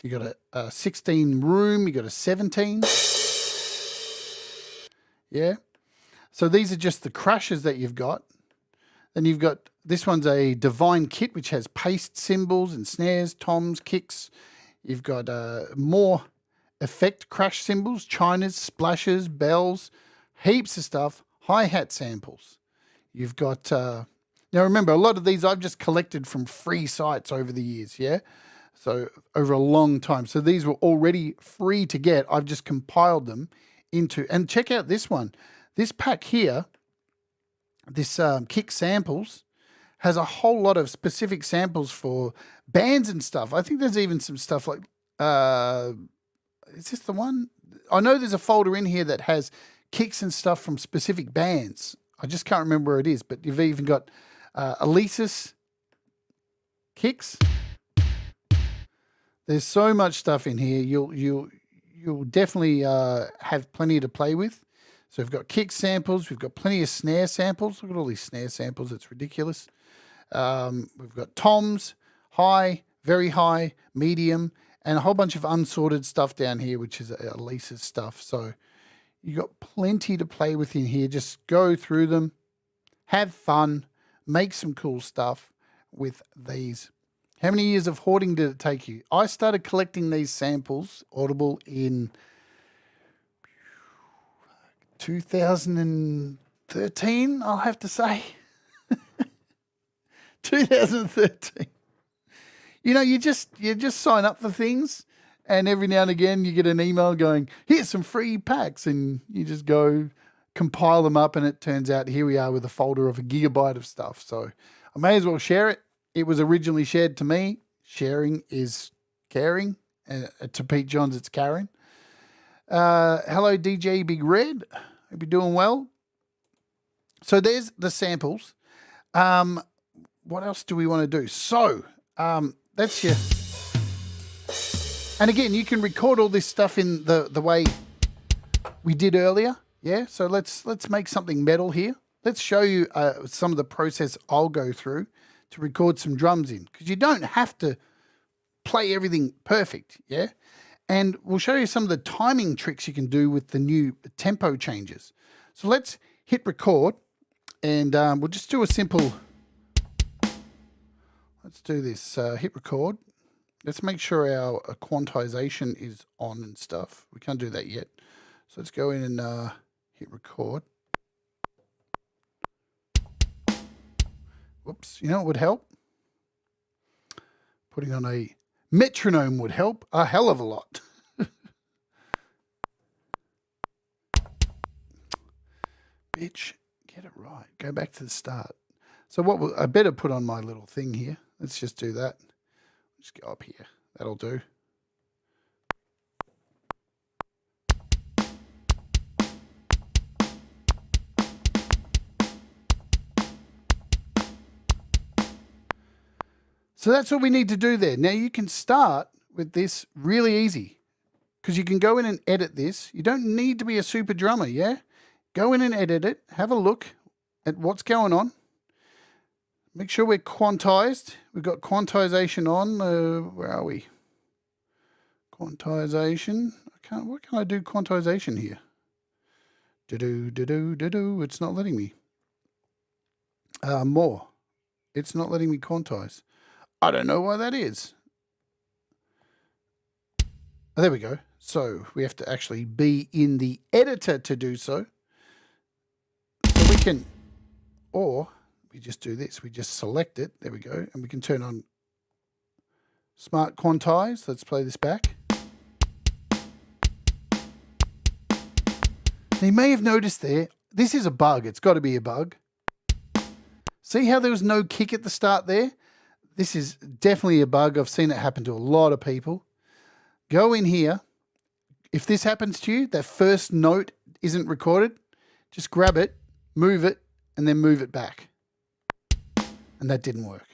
you got a 16 room, you got a 17, yeah? So these are just the crashes that you've got. Then you've got, this one's a Divine kit, which has paste cymbals and snares, toms, kicks. You've got more effect crash cymbals, chinas, splashes, bells, heaps of stuff, hi-hat samples. You've got, now remember, a lot of these I've just collected from free sites over the years, yeah? So over a long time. So these were already free to get. I've just compiled them into, and check out this one. This pack here, this kick samples, has a whole lot of specific samples for bands and stuff. I think there's even some stuff like, is this the one? I know there's a folder in here that has kicks and stuff from specific bands. I just can't remember where it is, but you've even got Elisa's kicks. There's so much stuff in here. You'll definitely have plenty to play with. So we've got kick samples. We've got plenty of snare samples. Look at all these snare samples. It's ridiculous. We've got toms, high, very high, medium, and a whole bunch of unsorted stuff down here, which is Elisa's stuff. So you've got plenty to play with in here. Just go through them, have fun, make some cool stuff with these. How many years of hoarding did it take you? I started collecting these samples, Audible, in 2013, I'll have to say. 2013. You know, you just sign up for things, and every now and again you get an email going, here's some free packs, and you just go compile them up, and it turns out here we are with a folder of 1 gigabyte of stuff. So I may as well share it. It was originally shared to me. Sharing is caring. And to Pete Johns, it's Karen. Hello, DJ Big Red. Hope you're doing well. So there's the samples. What else do we want to do? So that's your... And again, you can record all this stuff in the way we did earlier. Yeah, so let's make something metal here. Let's show you some of the process I'll go through to record some drums in, because you don't have to play everything perfect, yeah? And we'll show you some of the timing tricks you can do with the new tempo changes. So let's hit record, and we'll just do a simple, let's do this, hit record. Let's make sure our quantization is on and stuff. We can't do that yet. So let's go in and hit record. Whoops, you know what would help? Putting on a metronome would help a hell of a lot. Bitch, get it right. Go back to the start. So I better put on my little thing here. Let's just do that. Just go up here. That'll do. So that's what we need to do there. Now you can start with this really easy because you can go in and edit this. You don't need to be a super drummer, yeah? Go in and edit it. Have a look at what's going on. Make sure we're quantized. We've got quantization on. Where are we? Quantization. What can I do quantization here? Do-do. It's not letting me. More. It's not letting me quantize. I don't know why that is. Oh, there we go. So we have to actually be in the editor to do so. So we can, or we just do this. We just select it. There we go. And we can turn on Smart Quantize. Let's play this back. Now you may have noticed there, this is a bug. It's got to be a bug. See how there was no kick at the start there? This is definitely a bug. I've seen it happen to a lot of people. Go in here. If this happens to you, that first note isn't recorded, just grab it, move it, and then move it back. And that didn't work.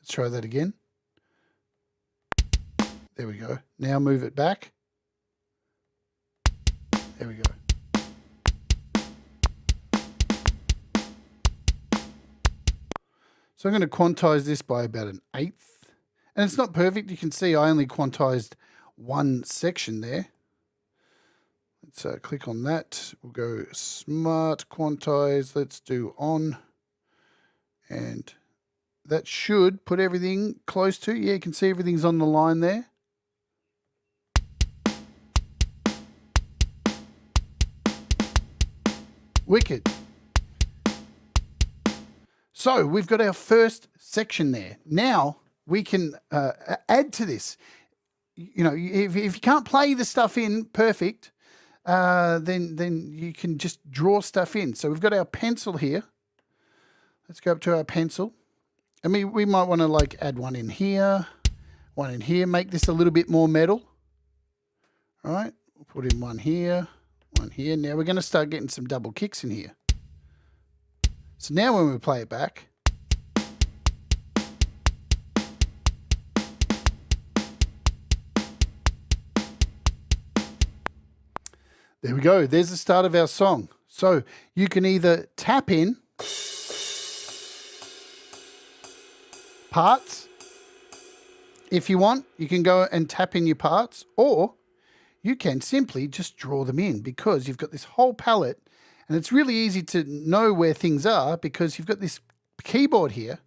Let's try that again. There we go. Now move it back. There we go. So I'm going to quantize this by about 1/8. And it's not perfect. You can see I only quantized one section there. Let's click on that. We'll go Smart Quantize. Let's do on. And that should put everything close to. Yeah, you can see everything's on the line there. Wicked. So we've got our first section there. Now we can add to this. You know, if you can't play the stuff in perfect, then you can just draw stuff in. So we've got our pencil here. Let's go up to our pencil. I mean, we might want to like add one in here, make this a little bit more metal. All right, we'll put in one here, one here. Now we're going to start getting some double kicks in here. So now when we play it back, there we go. There's the start of our song. So you can either tap in parts. If you want, you can go and tap in your parts, or you can simply just draw them in because you've got this whole palette. And it's really easy to know where things are because you've got this keyboard here,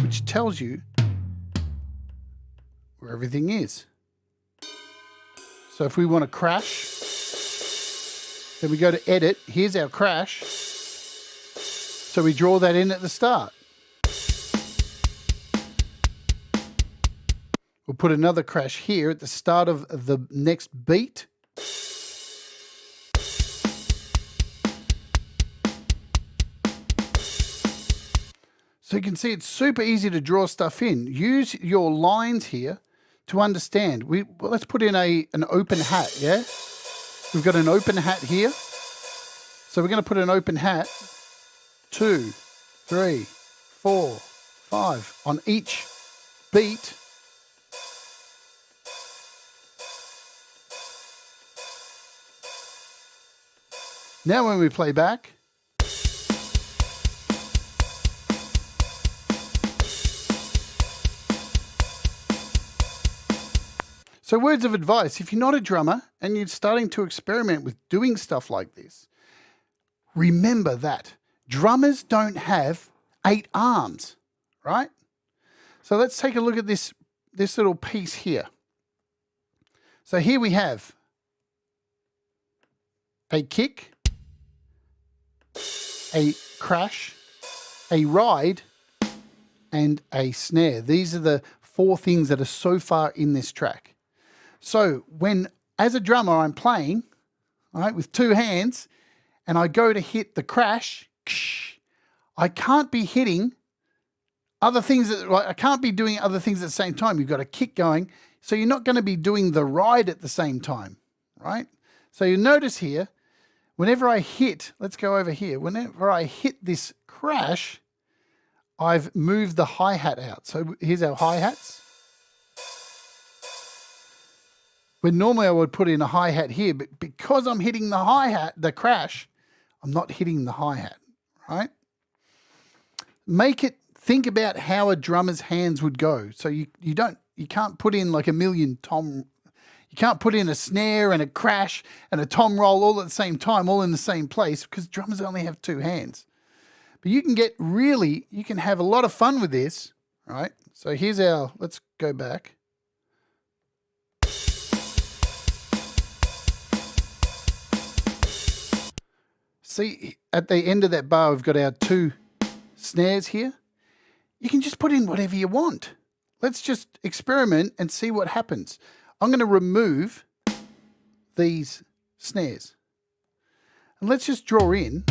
which tells you where everything is. So if we want to crash, then we go to edit. Here's our crash. So we draw that in at the start. We'll put another crash here at the start of the next beat. So you can see it's super easy to draw stuff in. Use your lines here to understand. Let's put in an open hat, yeah? We've got an open hat here. So we're going to put an open hat, 2, 3, 4, 5 on each beat. Now when we play back, So words of advice, if you're not a drummer and you're starting to experiment with doing stuff like this, remember that drummers don't have 8 arms, right? So let's take a look at this little piece here. So here we have a kick, a crash, a ride, and a snare. These are the 4 things that are so far in this track. So when, as a drummer, I'm playing, right, with 2 hands, and I go to hit the crash, I can't be hitting other things. I can't be doing other things at the same time. You've got a kick going, so you're not going to be doing the ride at the same time, right? So you notice here, whenever I hit, let's go over here. Whenever I hit this crash, I've moved the hi-hat out. So here's our hi-hats. When normally I would put in a hi-hat here, but because I'm hitting the hi-hat, the crash, I'm not hitting the hi-hat, right? Think about how a drummer's hands would go. So you can't put in like a million tom, you can't put in a snare and a crash and a tom roll all at the same time, all in the same place, because drummers only have 2 hands. But you can have a lot of fun with this, right? So here's let's go back. See, at the end of that bar, we've got our 2 snares here. You can just put in whatever you want. Let's just experiment and see what happens. I'm going to remove these snares. And let's just draw in.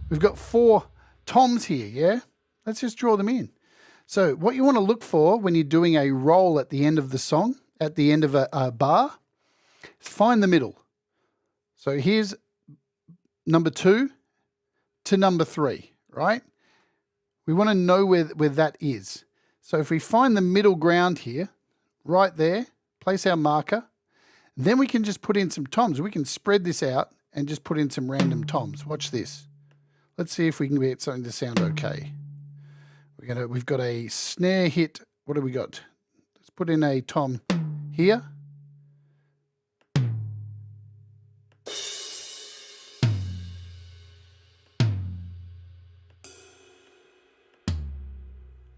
We've got 4 toms here, yeah? Let's just draw them in. So what you want to look for when you're doing a roll at the end of the song, at the end of a bar, is find the middle. So here's number 2 to number 3, right? We want to know where that is. So if we find the middle ground here, right there, place our marker, then we can just put in some toms. We can spread this out and just put in some random toms. Watch this. Let's see if we can get something to sound okay. We've got a snare hit. What do we got? Let's put in a tom here.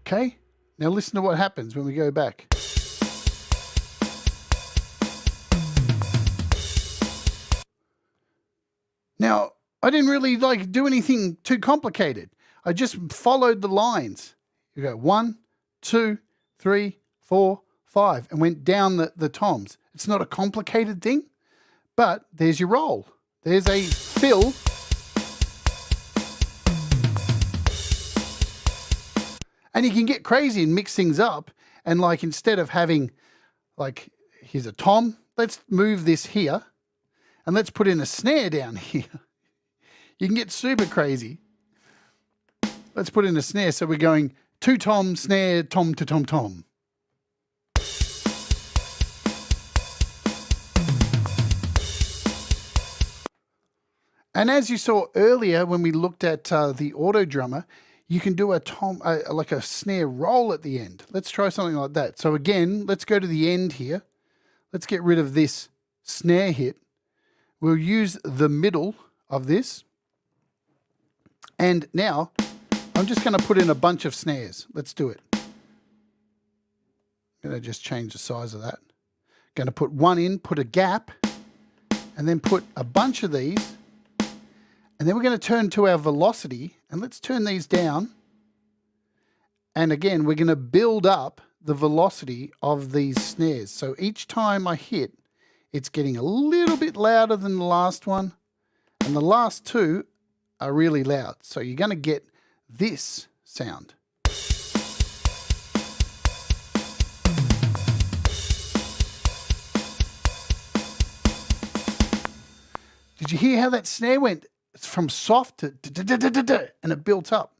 Okay, now listen to what happens when we go back. Now, I didn't really do anything too complicated. I just followed the lines. You go 1, 2, 3, 4, 5, and went down the toms. It's not a complicated thing, but there's your roll. There's a fill. And you can get crazy and mix things up. And instead of having here's a tom, let's move this here and let's put in a snare down here. You can get super crazy. Let's put in a snare. So we're going 2 tom, snare, tom to tom, tom. And as you saw earlier when we looked at the auto drummer, you can do a tom, like a snare roll at the end. Let's try something like that. So again, let's go to the end here. Let's get rid of this snare hit. We'll use the middle of this. And now I'm just going to put in a bunch of snares. Let's do it. I'm going to just change the size of that. Going to put 1 in, put a gap, and then put a bunch of these. And then we're going to turn to our velocity, and let's turn these down. And again, we're going to build up the velocity of these snares. So each time I hit, it's getting a little bit louder than the last one. And the last 2 are really loud. So you're going to get this sound. Did you hear how that snare went? It's from soft to da-da-da-da-da, and it built up.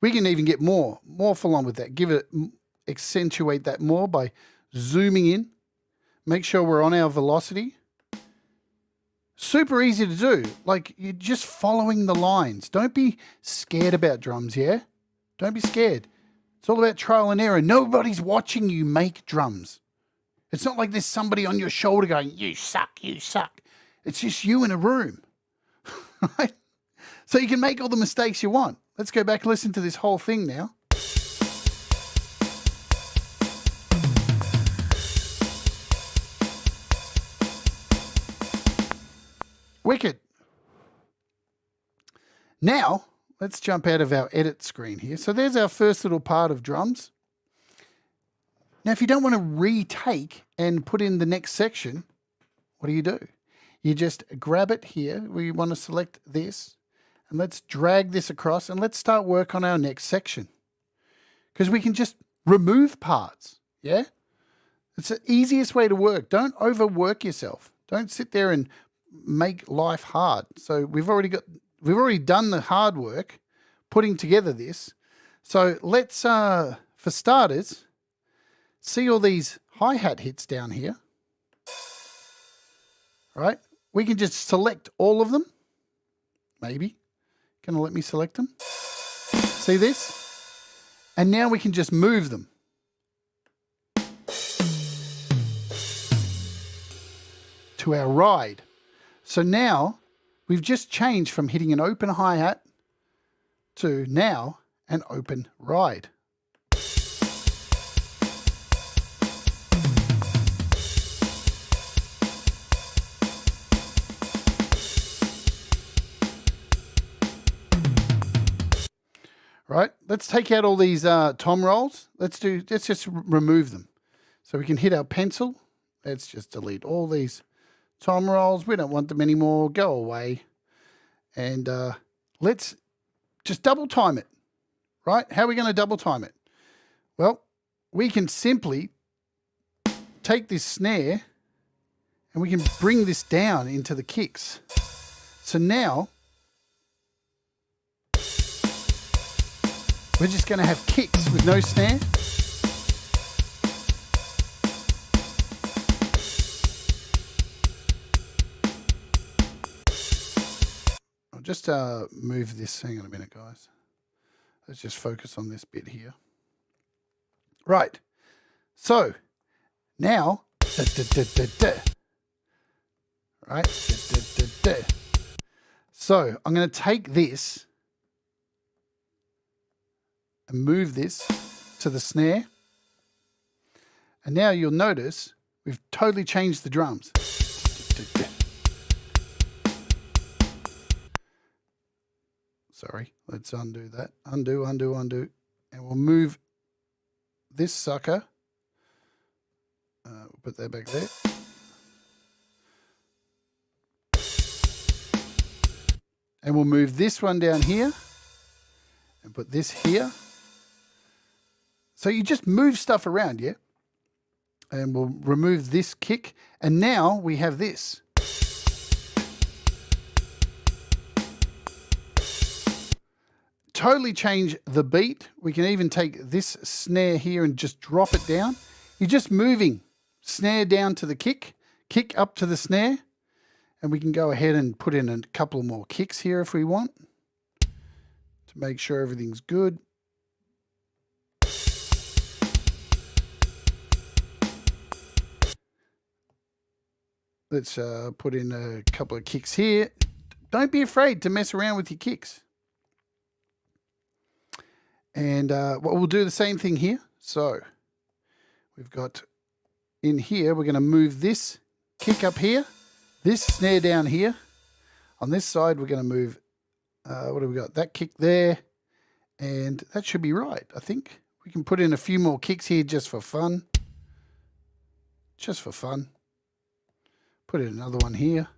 We can even get more full on with that. Accentuate that more by zooming in. Make sure we're on our velocity. Super easy to do. You're just following the lines. Don't be scared about drums, yeah? Don't be scared. It's all about trial and error. Nobody's watching you make drums. It's not like there's somebody on your shoulder going, you suck, you suck. It's just you in a room, right? So you can make all the mistakes you want. Let's go back and listen to this whole thing now. Wicked. Now, let's jump out of our edit screen here. So there's our first little part of drums. Now, if you don't want to retake and put in the next section, what do? You just grab it here. We want to select this, and let's drag this across, and let's start work on our next section. Because we can just remove parts, yeah? It's the easiest way to work. Don't overwork yourself. Don't sit there and make life hard. So we've already done the hard work putting together this. So let's, for starters, see all these hi-hat hits down here, right? We can just select all of them, maybe. Can you let me select them? See this? And now we can just move them. To our ride. So now we've just changed from hitting an open hi-hat to now an open ride. Right, let's take out all these tom rolls. Let's just remove them. So we can hit our pencil. Let's just delete all these tom rolls. We don't want them anymore. Go away. And let's just double time it. Right? How are we going to double time it? Well, we can simply take this snare and we can bring this down into the kicks. So now we're just going to have kicks with no snare. I'll just move this. Hang on a minute, guys. Let's just focus on this bit here. Right. So now, right. So I'm going to take this and move this to the snare. And now you'll notice we've totally changed the drums. Sorry, let's undo that. Undo. And we'll move this sucker. We'll put that back there. And we'll move this one down here and put this here. So you just move stuff around, yeah? And we'll remove this kick. And now we have this. Totally change the beat. We can even take this snare here and just drop it down. You're just moving snare down to the kick up to the snare. And we can go ahead and put in a couple more kicks here if we want to make sure everything's good. Let's put in a couple of kicks here. Don't be afraid to mess around with your kicks. And we'll do the same thing here. So we've got in here, we're going to move this kick up here, this snare down here. On this side, we're going to move, what do we got? That kick there. And that should be right, I think. We can put in a few more kicks here just for fun. Just for fun. Put in another one here.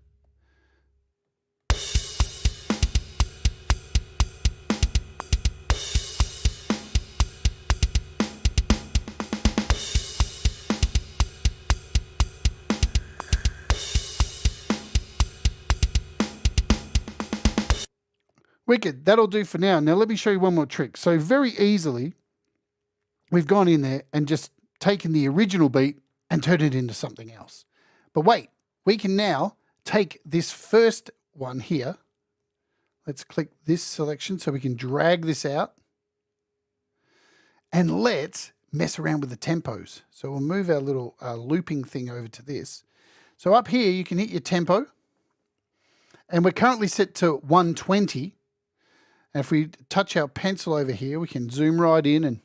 Wicked, that'll do for now. Now let me show you one more trick. So very easily, we've gone in there and just taken the original beat and turned it into something else. But wait, we can now take this first one here. Let's click this selection so we can drag this out. And let's mess around with the tempos. So we'll move our little looping thing over to this. So up here, you can hit your tempo. And we're currently set to 120. And if we touch our pencil over here, we can zoom right in and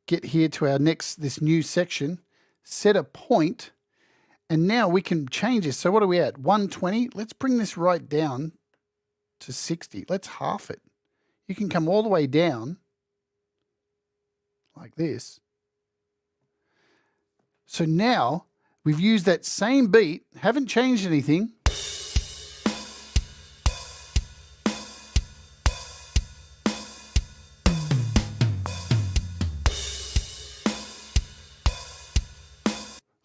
get here to our this new section, set a point, and now we can change this. So what are we at? 120. Let's bring this right down to 60. Let's half it. You can come all the way down like this. So now we've used that same beat, haven't changed anything.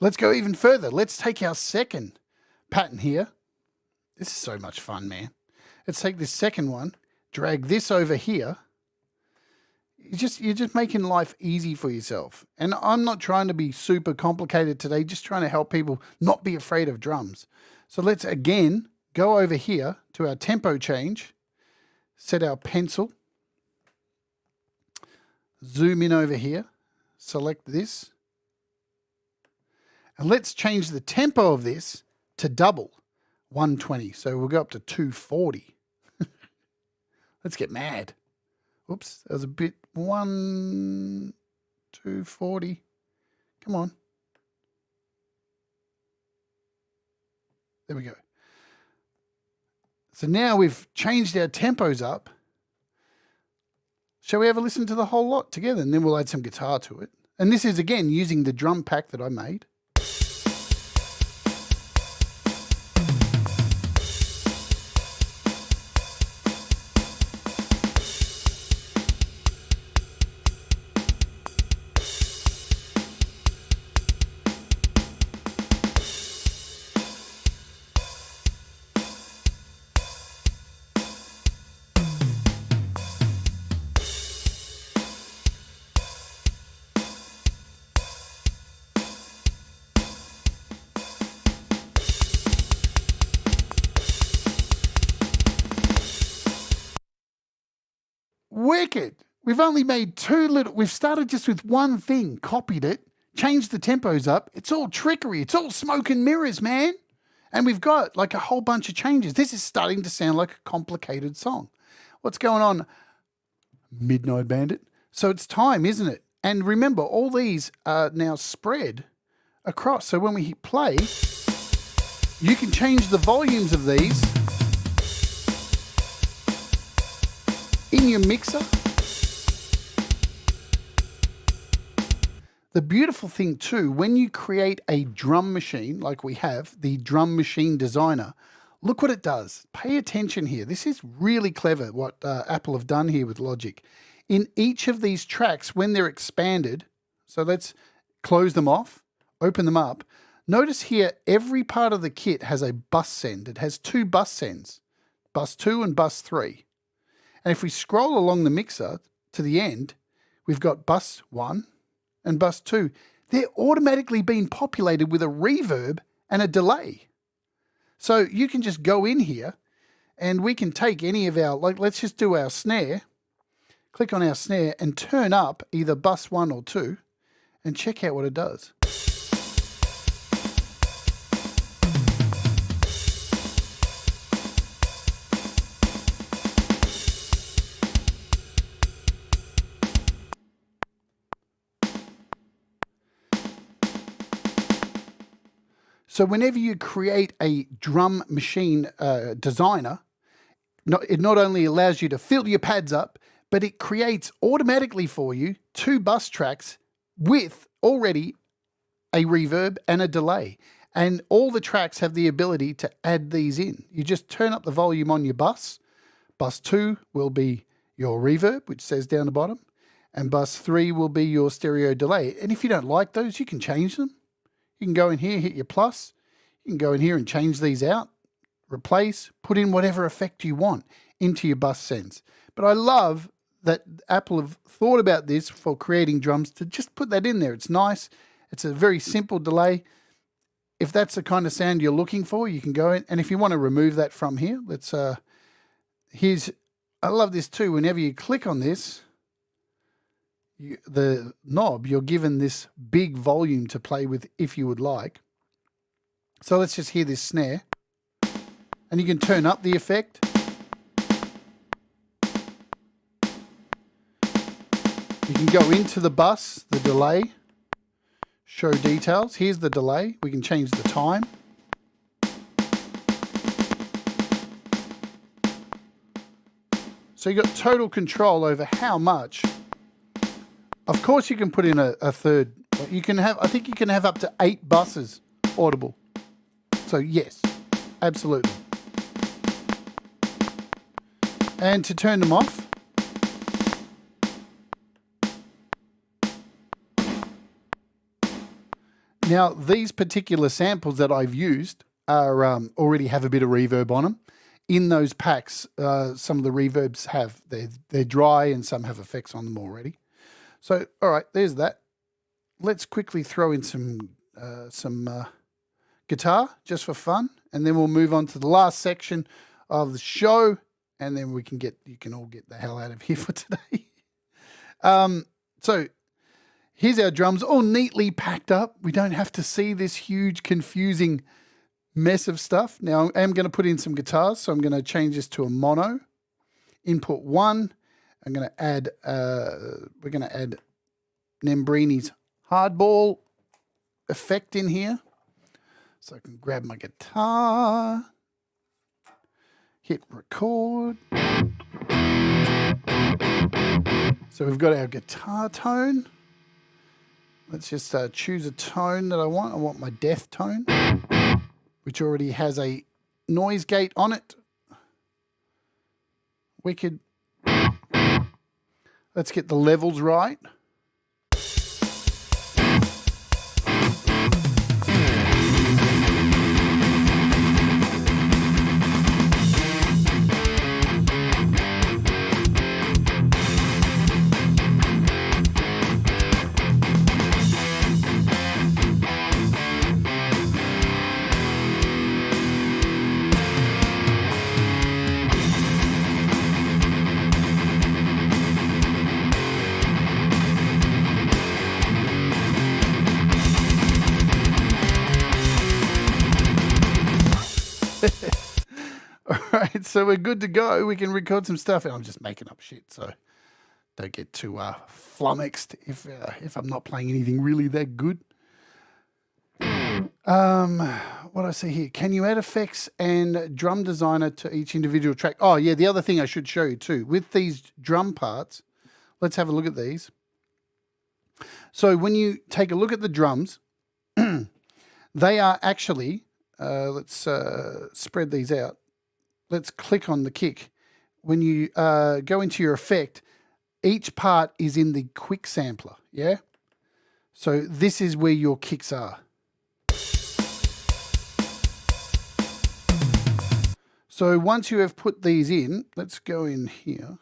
Let's go even further. Let's take our second pattern here. This is so much fun, man. Let's take this second one, drag this over here. You're just making life easy for yourself. And I'm not trying to be super complicated today, just trying to help people not be afraid of drums. So let's again go over here to our tempo change, set our pencil, zoom in over here, select this. And let's change the tempo of this to double, 120. So we'll go up to 240. Let's get mad. Oops, that was a bit 240. Come on. There we go. So now we've changed our tempos up. Shall we have a listen to the whole lot together? And then we'll add some guitar to it. And this is, again, using the drum pack that I made. Wicked. We've only made we've started just with one thing, copied it, changed the tempos up. It's all trickery. It's all smoke and mirrors, man. And we've got like a whole bunch of changes. This is starting to sound like a complicated song. What's going on, Midnight Bandit? So it's time, isn't it? And remember, all these are now spread across. So when we hit play, you can change the volumes of these in your mixer. The beautiful thing too, when you create a drum machine like we have, the Drum Machine Designer, look what it does. Pay attention here. This is really clever what Apple have done here with Logic. In each of these tracks, when they're expanded, so let's close them off, open them up. Notice here, every part of the kit has a bus send. It has two bus sends, bus 2 and bus 3. And if we scroll along the mixer to the end, we've got bus 1 and bus 2. They're automatically being populated with a reverb and a delay. So you can just go in here and we can take any of our, like let's just do our snare, click on our snare and turn up either bus 1 or 2 and check out what it does. So whenever you create a drum machine designer, it not only allows you to fill your pads up, but it creates automatically for you 2 bus tracks with already a reverb and a delay. And all the tracks have the ability to add these in. You just turn up the volume on your bus. Bus 2 will be your reverb, which says down the bottom, and bus 3 will be your stereo delay. And if you don't like those, you can change them. You can go in here, hit your plus. You can go in here and change these out, replace, put in whatever effect you want into your bus sends. But I love that Apple have thought about this for creating drums to just put that in there. It's nice. It's a very simple delay. If that's the kind of sound you're looking for, you can go in. And if you want to remove that from here, let's, I love this too. Whenever you click on this, the knob, you're given this big volume to play with if you would like. So let's just hear this snare. And you can turn up the effect. You can go into the bus, the delay, show details. Here's the delay. We can change the time. So you've got total control over how much. Of course you can put in a third. You can have, I think you can have up to 8 buses audible. So yes, absolutely. And to turn them off, now these particular samples that I've used are already have a bit of reverb on them. In those packs, some of the reverbs have, they're dry and some have effects on them already. So, all right, there's that. Let's quickly throw in some guitar just for fun, and then we'll move on to the last section of the show, and then you can all get the hell out of here for today. So here's our drums all neatly packed up. We don't have to see this huge, confusing mess of stuff. Now I am going to put in some guitars, so I'm going to change this to a mono. Input 1. I'm going to add, we're going to add Nembrini's hardball effect in here. So I can grab my guitar, hit record. So we've got our guitar tone. Let's just choose a tone that I want. I want my death tone, which already has a noise gate on it. Wicked. Let's get the levels right. All right, so we're good to go. We can record some stuff, and I'm just making up shit, so don't get too flummoxed if I'm not playing anything really that good. What I see here, can you add effects and drum designer to each individual track? Oh yeah, the other thing I should show you too, with these drum parts, let's have a look at these. So when you take a look at the drums, they are actually, let's spread these out. Let's click on the kick. When you go into your effect, each part is in the quick sampler, yeah? So this is where your kicks are. So once you have put these in, let's go in here.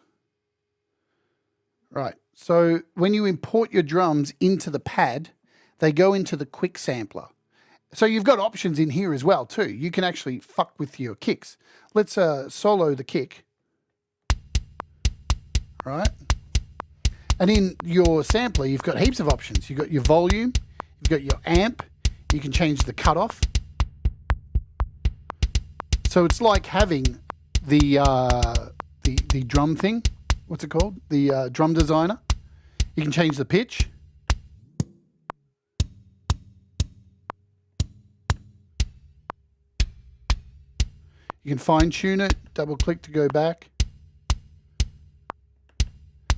Right, so when you import your drums into the pad, they go into the quick sampler. So you've got options in here as well too. You can actually fuck with your kicks. Let's solo the kick. Right. And in your sampler, you've got heaps of options. You've got your volume, you've got your amp, you can change the cutoff. So it's like having the drum thing. What's it called? The drum designer. You can change the pitch. You can fine tune it, double click to go back.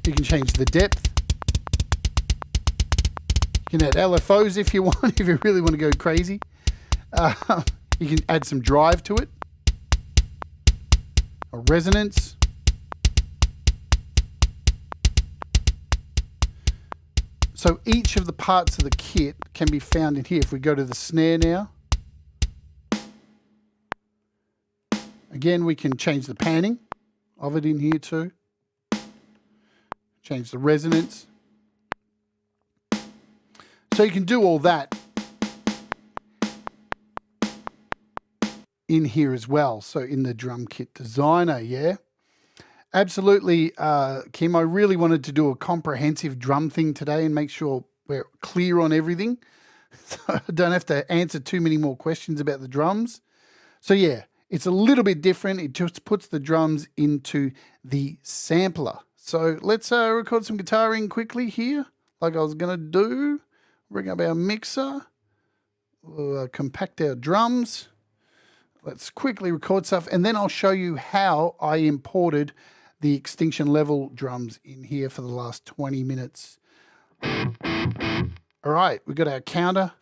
You can change the depth. You can add LFOs if you want, if you really want to go crazy. You can add some drive to it. A resonance. So each of the parts of the kit can be found in here. If we go to the snare now, again, we can change the panning of it in here too. Change the resonance. So you can do all that in here as well. So in the drum kit designer, yeah. Absolutely, Kim. I really wanted to do a comprehensive drum thing today and make sure we're clear on everything. So I don't have to answer too many more questions about the drums. So yeah, it's a little bit different. It just puts the drums into the sampler. So let's record some guitaring quickly here, like I was going to do. Bring up our mixer. We'll compact our drums. Let's quickly record stuff, and then I'll show you how I imported the extinction level drums in here for the last 20 minutes. All right, we've got our counter.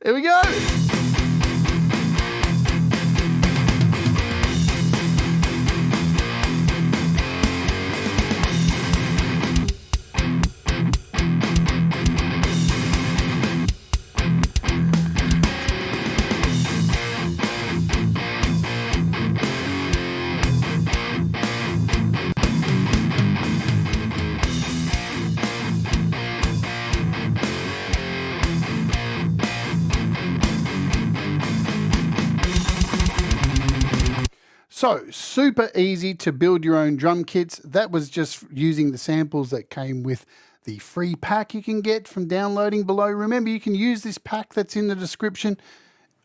There we go. So super easy to build your own drum kits. That was just using the samples that came with the free pack you can get from downloading below. Remember, you can use this pack that's in the description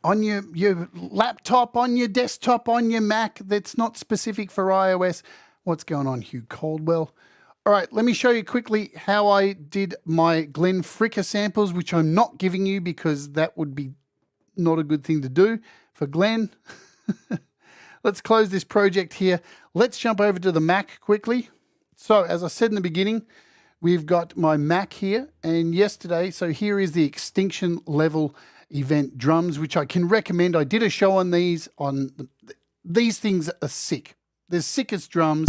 on your laptop, on your desktop, on your Mac. That's not specific for iOS. What's going on, Hugh Caldwell? All right, let me show you quickly how I did my Glenn Fricker samples, which I'm not giving you because that would be not a good thing to do for Glenn. Let's close this project here. Let's jump over to the Mac quickly. So as I said in the beginning, we've got my Mac here, and yesterday, so here is the extinction level event drums, which I can recommend. I did a show on these. These things are sick. They're sickest drums.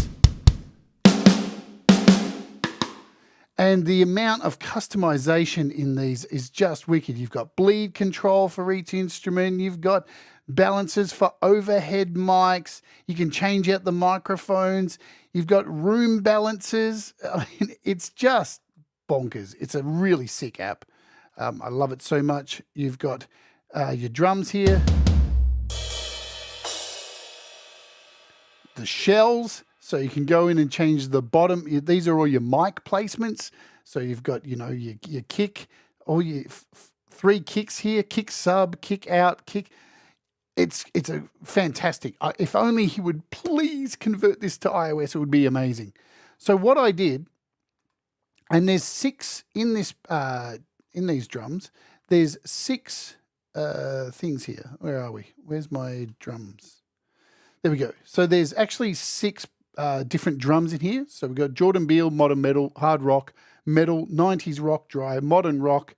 And the amount of customization in these is just wicked. You've got bleed control for each instrument. You've got balancers for overhead mics. You can change out the microphones. You've got room balancers. I mean, it's just bonkers. It's a really sick app. I love it so much. You've got your drums here. The shells. So you can go in and change the bottom. These are all your mic placements. So you've got, you know, your kick, all your 3 kicks here, kick sub, kick out, kick. It's a fantastic. If only he would please convert this to iOS, it would be amazing. So what I did, and there's 6 in this in these drums. There's 6 things here. Where are we? Where's my drums? There we go. So there's actually 6 different drums in here. So we've got Jordan Beale, modern metal, hard rock, metal, 90s rock, dry, modern rock,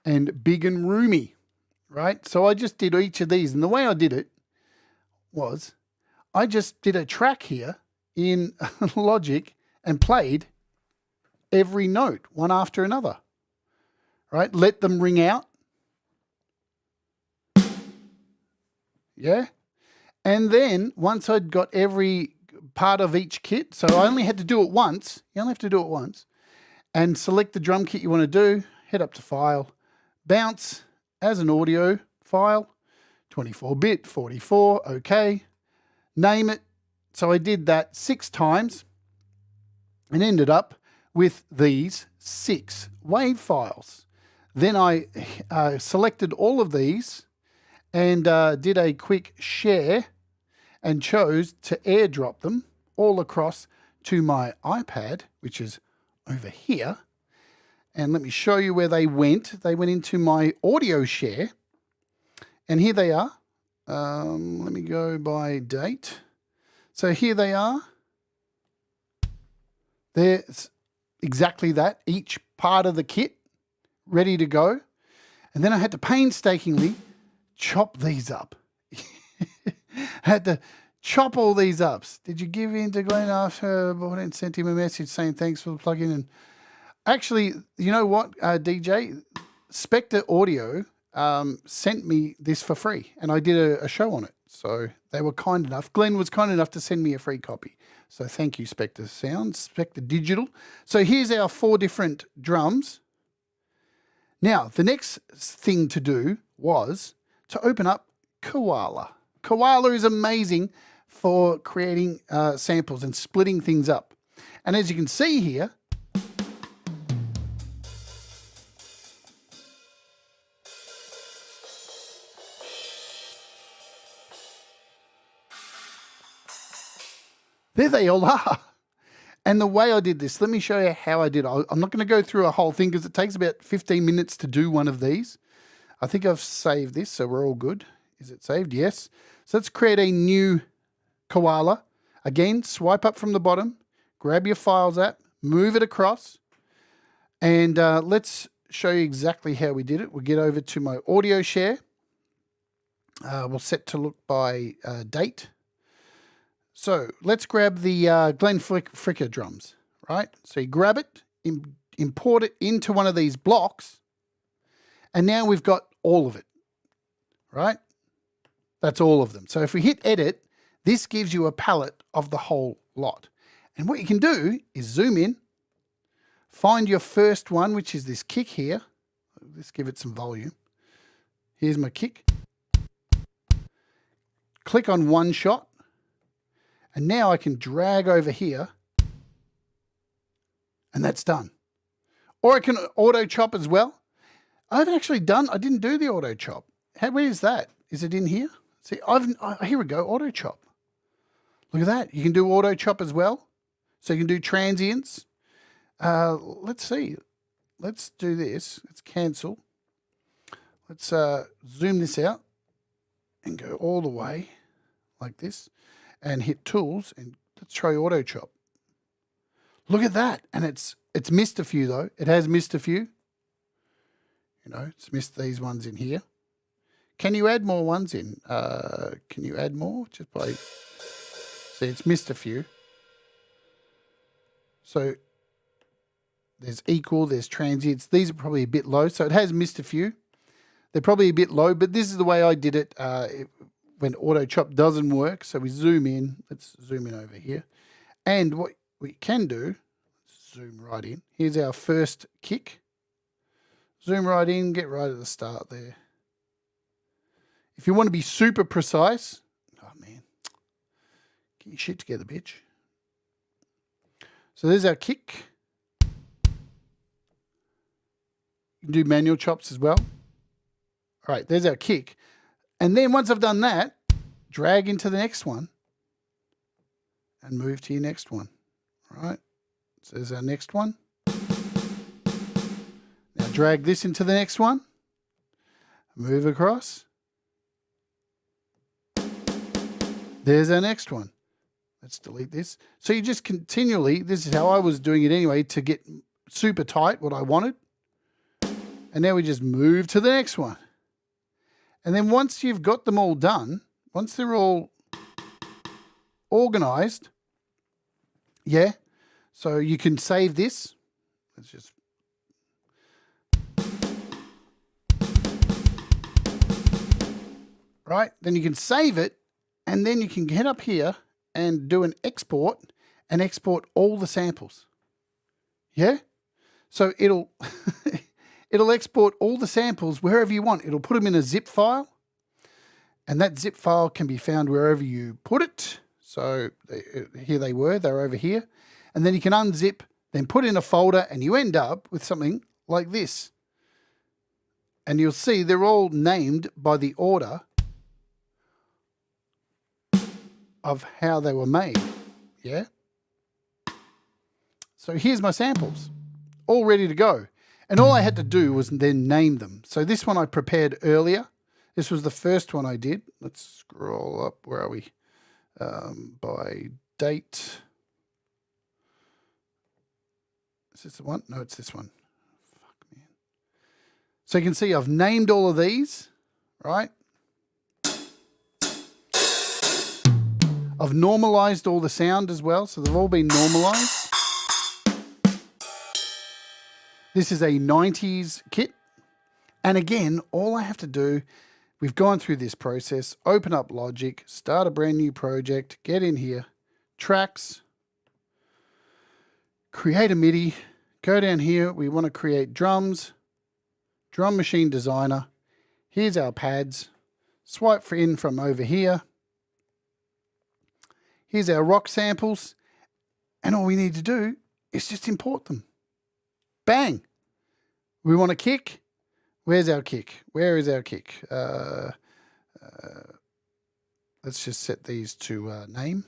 and big and roomy, right? So I just did each of these. And the way I did it was I just did a track here in Logic and played every note one after another, right? Let them ring out. Yeah. And then once I'd got every part of each kit, so I only had to do it once. You only have to do it once. And select the drum kit you want to do. Head up to File. Bounce as an audio file. 24-bit, 44, okay. Name it. So I did that 6 times and ended up with these 6 WAV files. Then I selected all of these and did a quick share and chose to airdrop them all across to my iPad, which is over here. And let me show you where they went. They went into my audio share. And here they are. Let me go by date. So here they are. There's exactly that. Each part of the kit ready to go. And then I had to painstakingly chop these up. Had to chop all these up. Did you give in to Glenn after I sent him a message saying thanks for the plugin? And actually, you know what, DJ? Spectre Audio sent me this for free, and I did a show on it. So they were kind enough. Glenn was kind enough to send me a free copy. So thank you, Spectre Sound, Spectre Digital. So here's our 4 different drums. Now, the next thing to do was to open up Koala. Koala is amazing for creating samples and splitting things up. And as you can see here, there they all are. And the way I did this, let me show you how I did it. I'm not going to go through a whole thing because it takes about 15 minutes to do one of these. I think I've saved this, so we're all good. Is it saved? Yes. So let's create a new Koala. Again, swipe up from the bottom, grab your Files app, move it across, and let's show you exactly how we did it. We'll get over to my audio share. We'll set to look by date. So let's grab the Glenn Fricker drums, right? So you grab it, import it into one of these blocks, and now we've got all of it, right? That's all of them. So if we hit edit, this gives you a palette of the whole lot. And what you can do is zoom in, find your first one, which is this kick here. Let's give it some volume. Here's my kick. Click on one shot. And now I can drag over here, and that's done. Or I can auto chop as well. I didn't do the auto chop. Where is that? Is it in here? See, here we go, auto chop. Look at that. You can do auto chop as well. So you can do transients. Let's see. Let's do this. Let's cancel. Let's zoom this out and go all the way like this. And hit tools and let's try auto chop. Look at that. And it's missed a few though. It has missed a few. You know, it's missed these ones in here. Can you add more ones in? Can you add more? Just by, see, it's missed a few. So there's equal, there's transients. These are probably a bit low. So it has missed a few. They're probably a bit low, but this is the way I did it. When auto chop doesn't work. So we zoom in. Let's zoom in over here. And what we can do, zoom right in. Here's our first kick. Zoom right in, get right at the start there. If you want to be super precise, oh man, get your shit together, bitch. So there's our kick. You can do manual chops as well. All right, there's our kick. And then once I've done that, drag into the next one and move to your next one. All right, so there's our next one. Now drag this into the next one, move across. There's our next one. Let's delete this. So you just continually, this is how I was doing it anyway, to get super tight what I wanted. And now we just move to the next one. And then once you've got them all done, once they're all organized, yeah, so you can save this. Let's just, right, then you can save it, and then you can get up here and do an export and export all the samples. Yeah? So it'll it'll export all the samples wherever you want. It'll put them in a zip file, and that zip file can be found wherever you put it. So here they were, they're over here. And then you can unzip, then put in a folder, and you end up with something like this. And you'll see they're all named by the order of how they were made. Yeah? So here's my samples, all ready to go. And all I had to do was then name them. So this one I prepared earlier. This was the first one I did. Let's scroll up. Where are we? By date. Is this the one? No, it's this one. Fuck, man. So you can see I've named all of these, right? I've normalized all the sound as well, so they've all been normalized. This is a 90s kit. And again, all I have to do, we've gone through this process, open up Logic, start a brand new project, get in here, tracks, create a MIDI, go down here, we want to create drums, drum machine designer, here's our pads, swipe for in from over here, here's our rock samples, and all we need to do is just import them. Bang! We want a kick. Where's our kick? Where is our kick? Let's just set these to name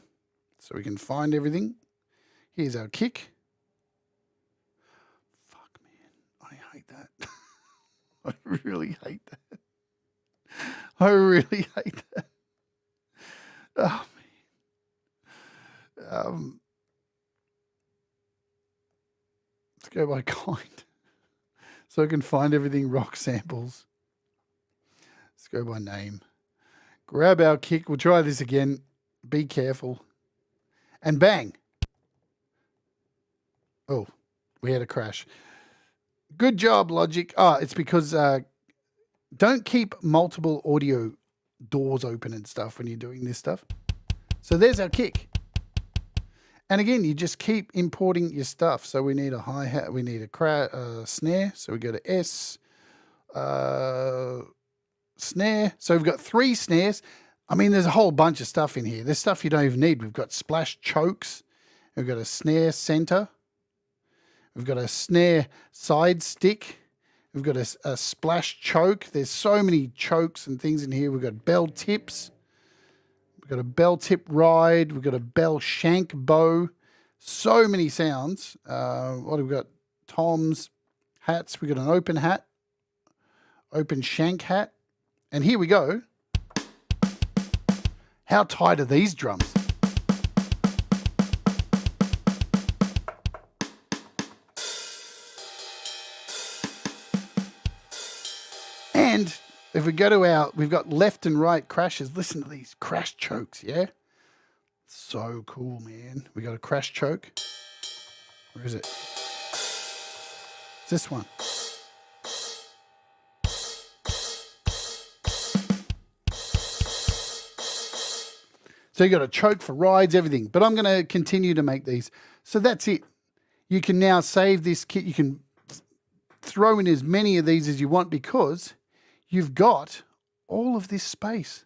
so we can find everything. Here's our kick. Fuck, man. I hate that. I really hate that. I really hate that. Oh, man. Let's go by kind. So I can find everything rock samples. Let's go by name. Grab our kick. We'll try this again. Be careful. And bang. Oh, we had a crash. Good job, Logic. It's because don't keep multiple audio doors open and stuff when you're doing this stuff. So there's our kick. And again, you just keep importing your stuff. So we need a hi-hat, we need a snare. So we go to S, snare. So we've got 3 snares. I mean, there's a whole bunch of stuff in here. There's stuff you don't even need. We've got splash chokes. We've got a snare center. We've got a snare side stick. We've got a splash choke. There's so many chokes and things in here. We've got bell tips. We've got a bell tip ride. We've got a bell shank bow. So many sounds. What have we got? Toms, hats. We've got an open hat, open shank hat. And here we go. How tight are these drums? And if we go to we've got left and right crashes. Listen to these crash chokes, yeah? So cool, man. We got a crash choke. Where is it? It's this one. So you got a choke for rides, everything. But I'm going to continue to make these. So that's it. You can now save this kit. You can throw in as many of these as you want because you've got all of this space.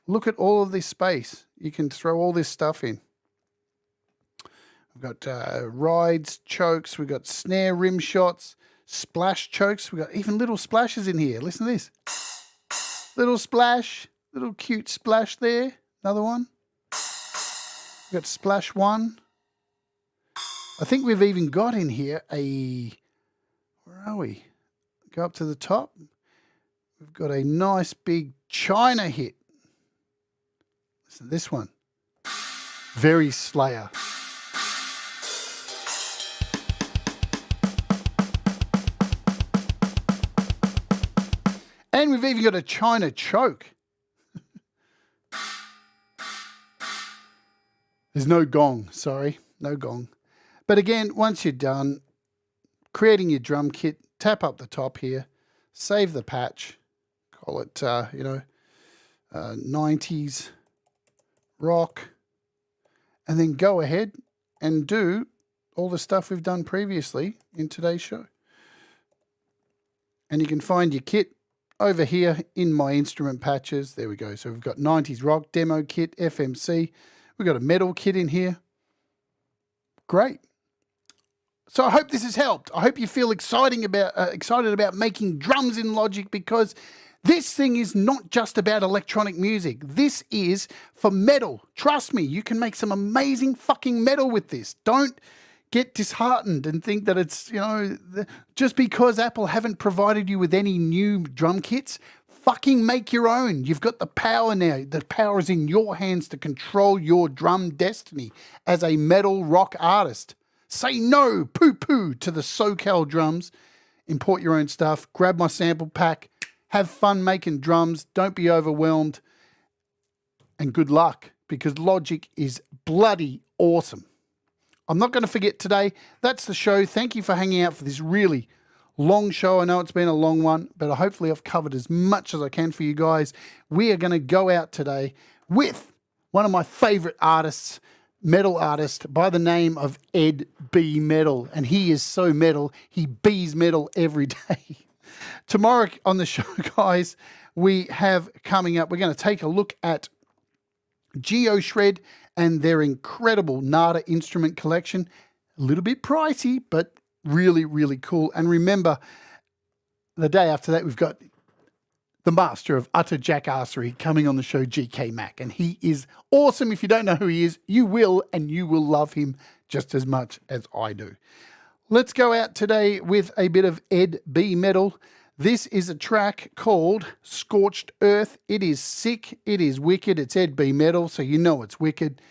Look at all of this space. You can throw all this stuff in. We've got rides, chokes. We've got snare rim shots, splash chokes. We've got even little splashes in here. Listen to this. Little splash, little cute splash there. Another one. We've got splash 1. I think we've even got in here where are we? Go up to the top. We've got a nice big China hit. Listen to this one. Very Slayer. And we've even got a China choke. There's no gong, sorry, no gong. But again, once you're done creating your drum kit, tap up the top here, save the patch, call it, 90s rock, and then go ahead and do all the stuff we've done previously in today's show. And you can find your kit over here in my instrument patches. There we go. So we've got 90s rock, demo kit, FMC. We've got a metal kit in here. Great. So I hope this has helped. I hope you feel excited about making drums in Logic because this thing is not just about electronic music. This is for metal. Trust me, you can make some amazing fucking metal with this. Don't get disheartened and think that it's, just because Apple haven't provided you with any new drum kits, fucking make your own. You've got the power now. The power is in your hands to control your drum destiny as a metal rock artist. Say no, poo-poo, to the SoCal drums. import your own stuff, grab my sample pack, have fun making drums, don't be overwhelmed, and good luck, because Logic is bloody awesome. I'm not going to forget today, that's the show. Thank you for hanging out for this really long show. I know it's been a long one, but hopefully I've covered as much as I can for you guys. We are going to go out today with one of my favorite artists, metal artist by the name of Ed B. Metal. And he is so metal, he bees metal every day. Tomorrow on the show, guys, we have coming up, we're going to take a look at GeoShred and their incredible NADA instrument collection. A little bit pricey, but really, really cool. And remember, the day after that, we've got the master of utter jackassery coming on the show, GK Mac. And he is awesome. If you don't know who he is, you will, and you will love him just as much as I do. Let's go out today with a bit of Ed B. Metal. This is a track called Scorched Earth. It is sick. It is wicked. It's Ed B. Metal, so you know it's wicked.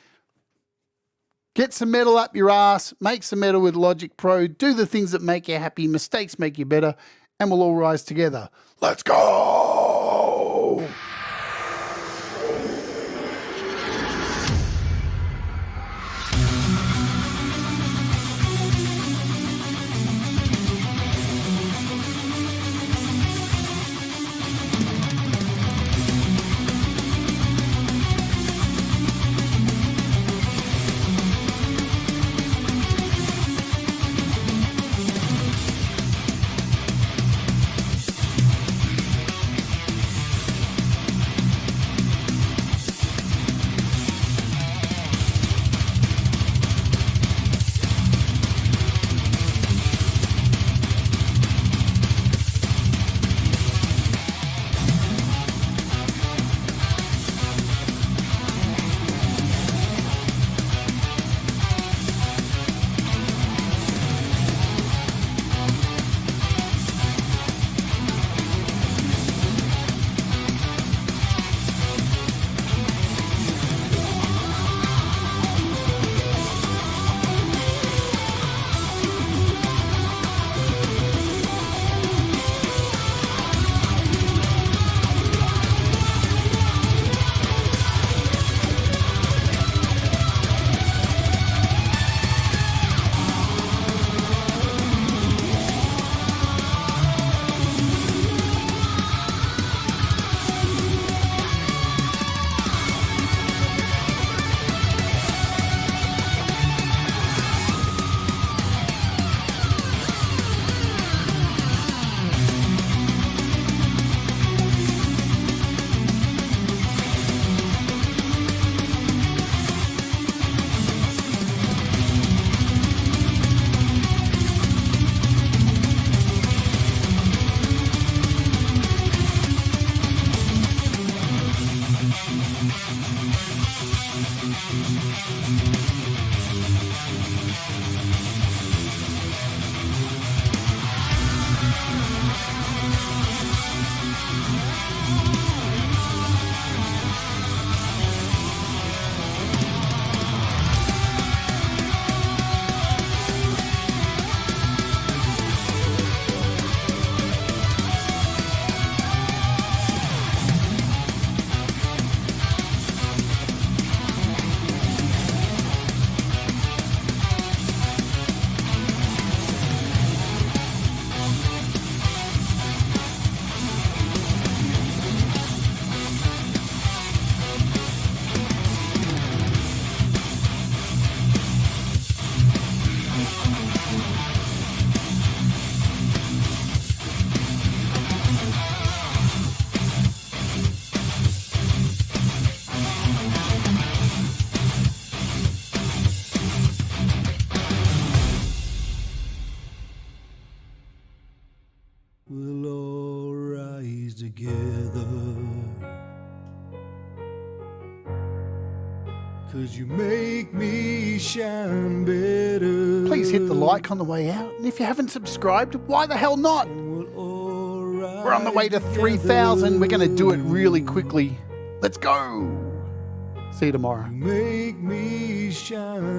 Get some metal up your ass, make some metal with Logic Pro, do the things that make you happy, mistakes make you better, and we'll all rise together. Let's go! We'll all rise together, 'cause you make me shine better. Please hit the like on the way out. And if you haven't subscribed, why the hell not? We'll all rise We're on the way to 3,000. We're going to do it really quickly. Let's go. See you tomorrow. Make me shine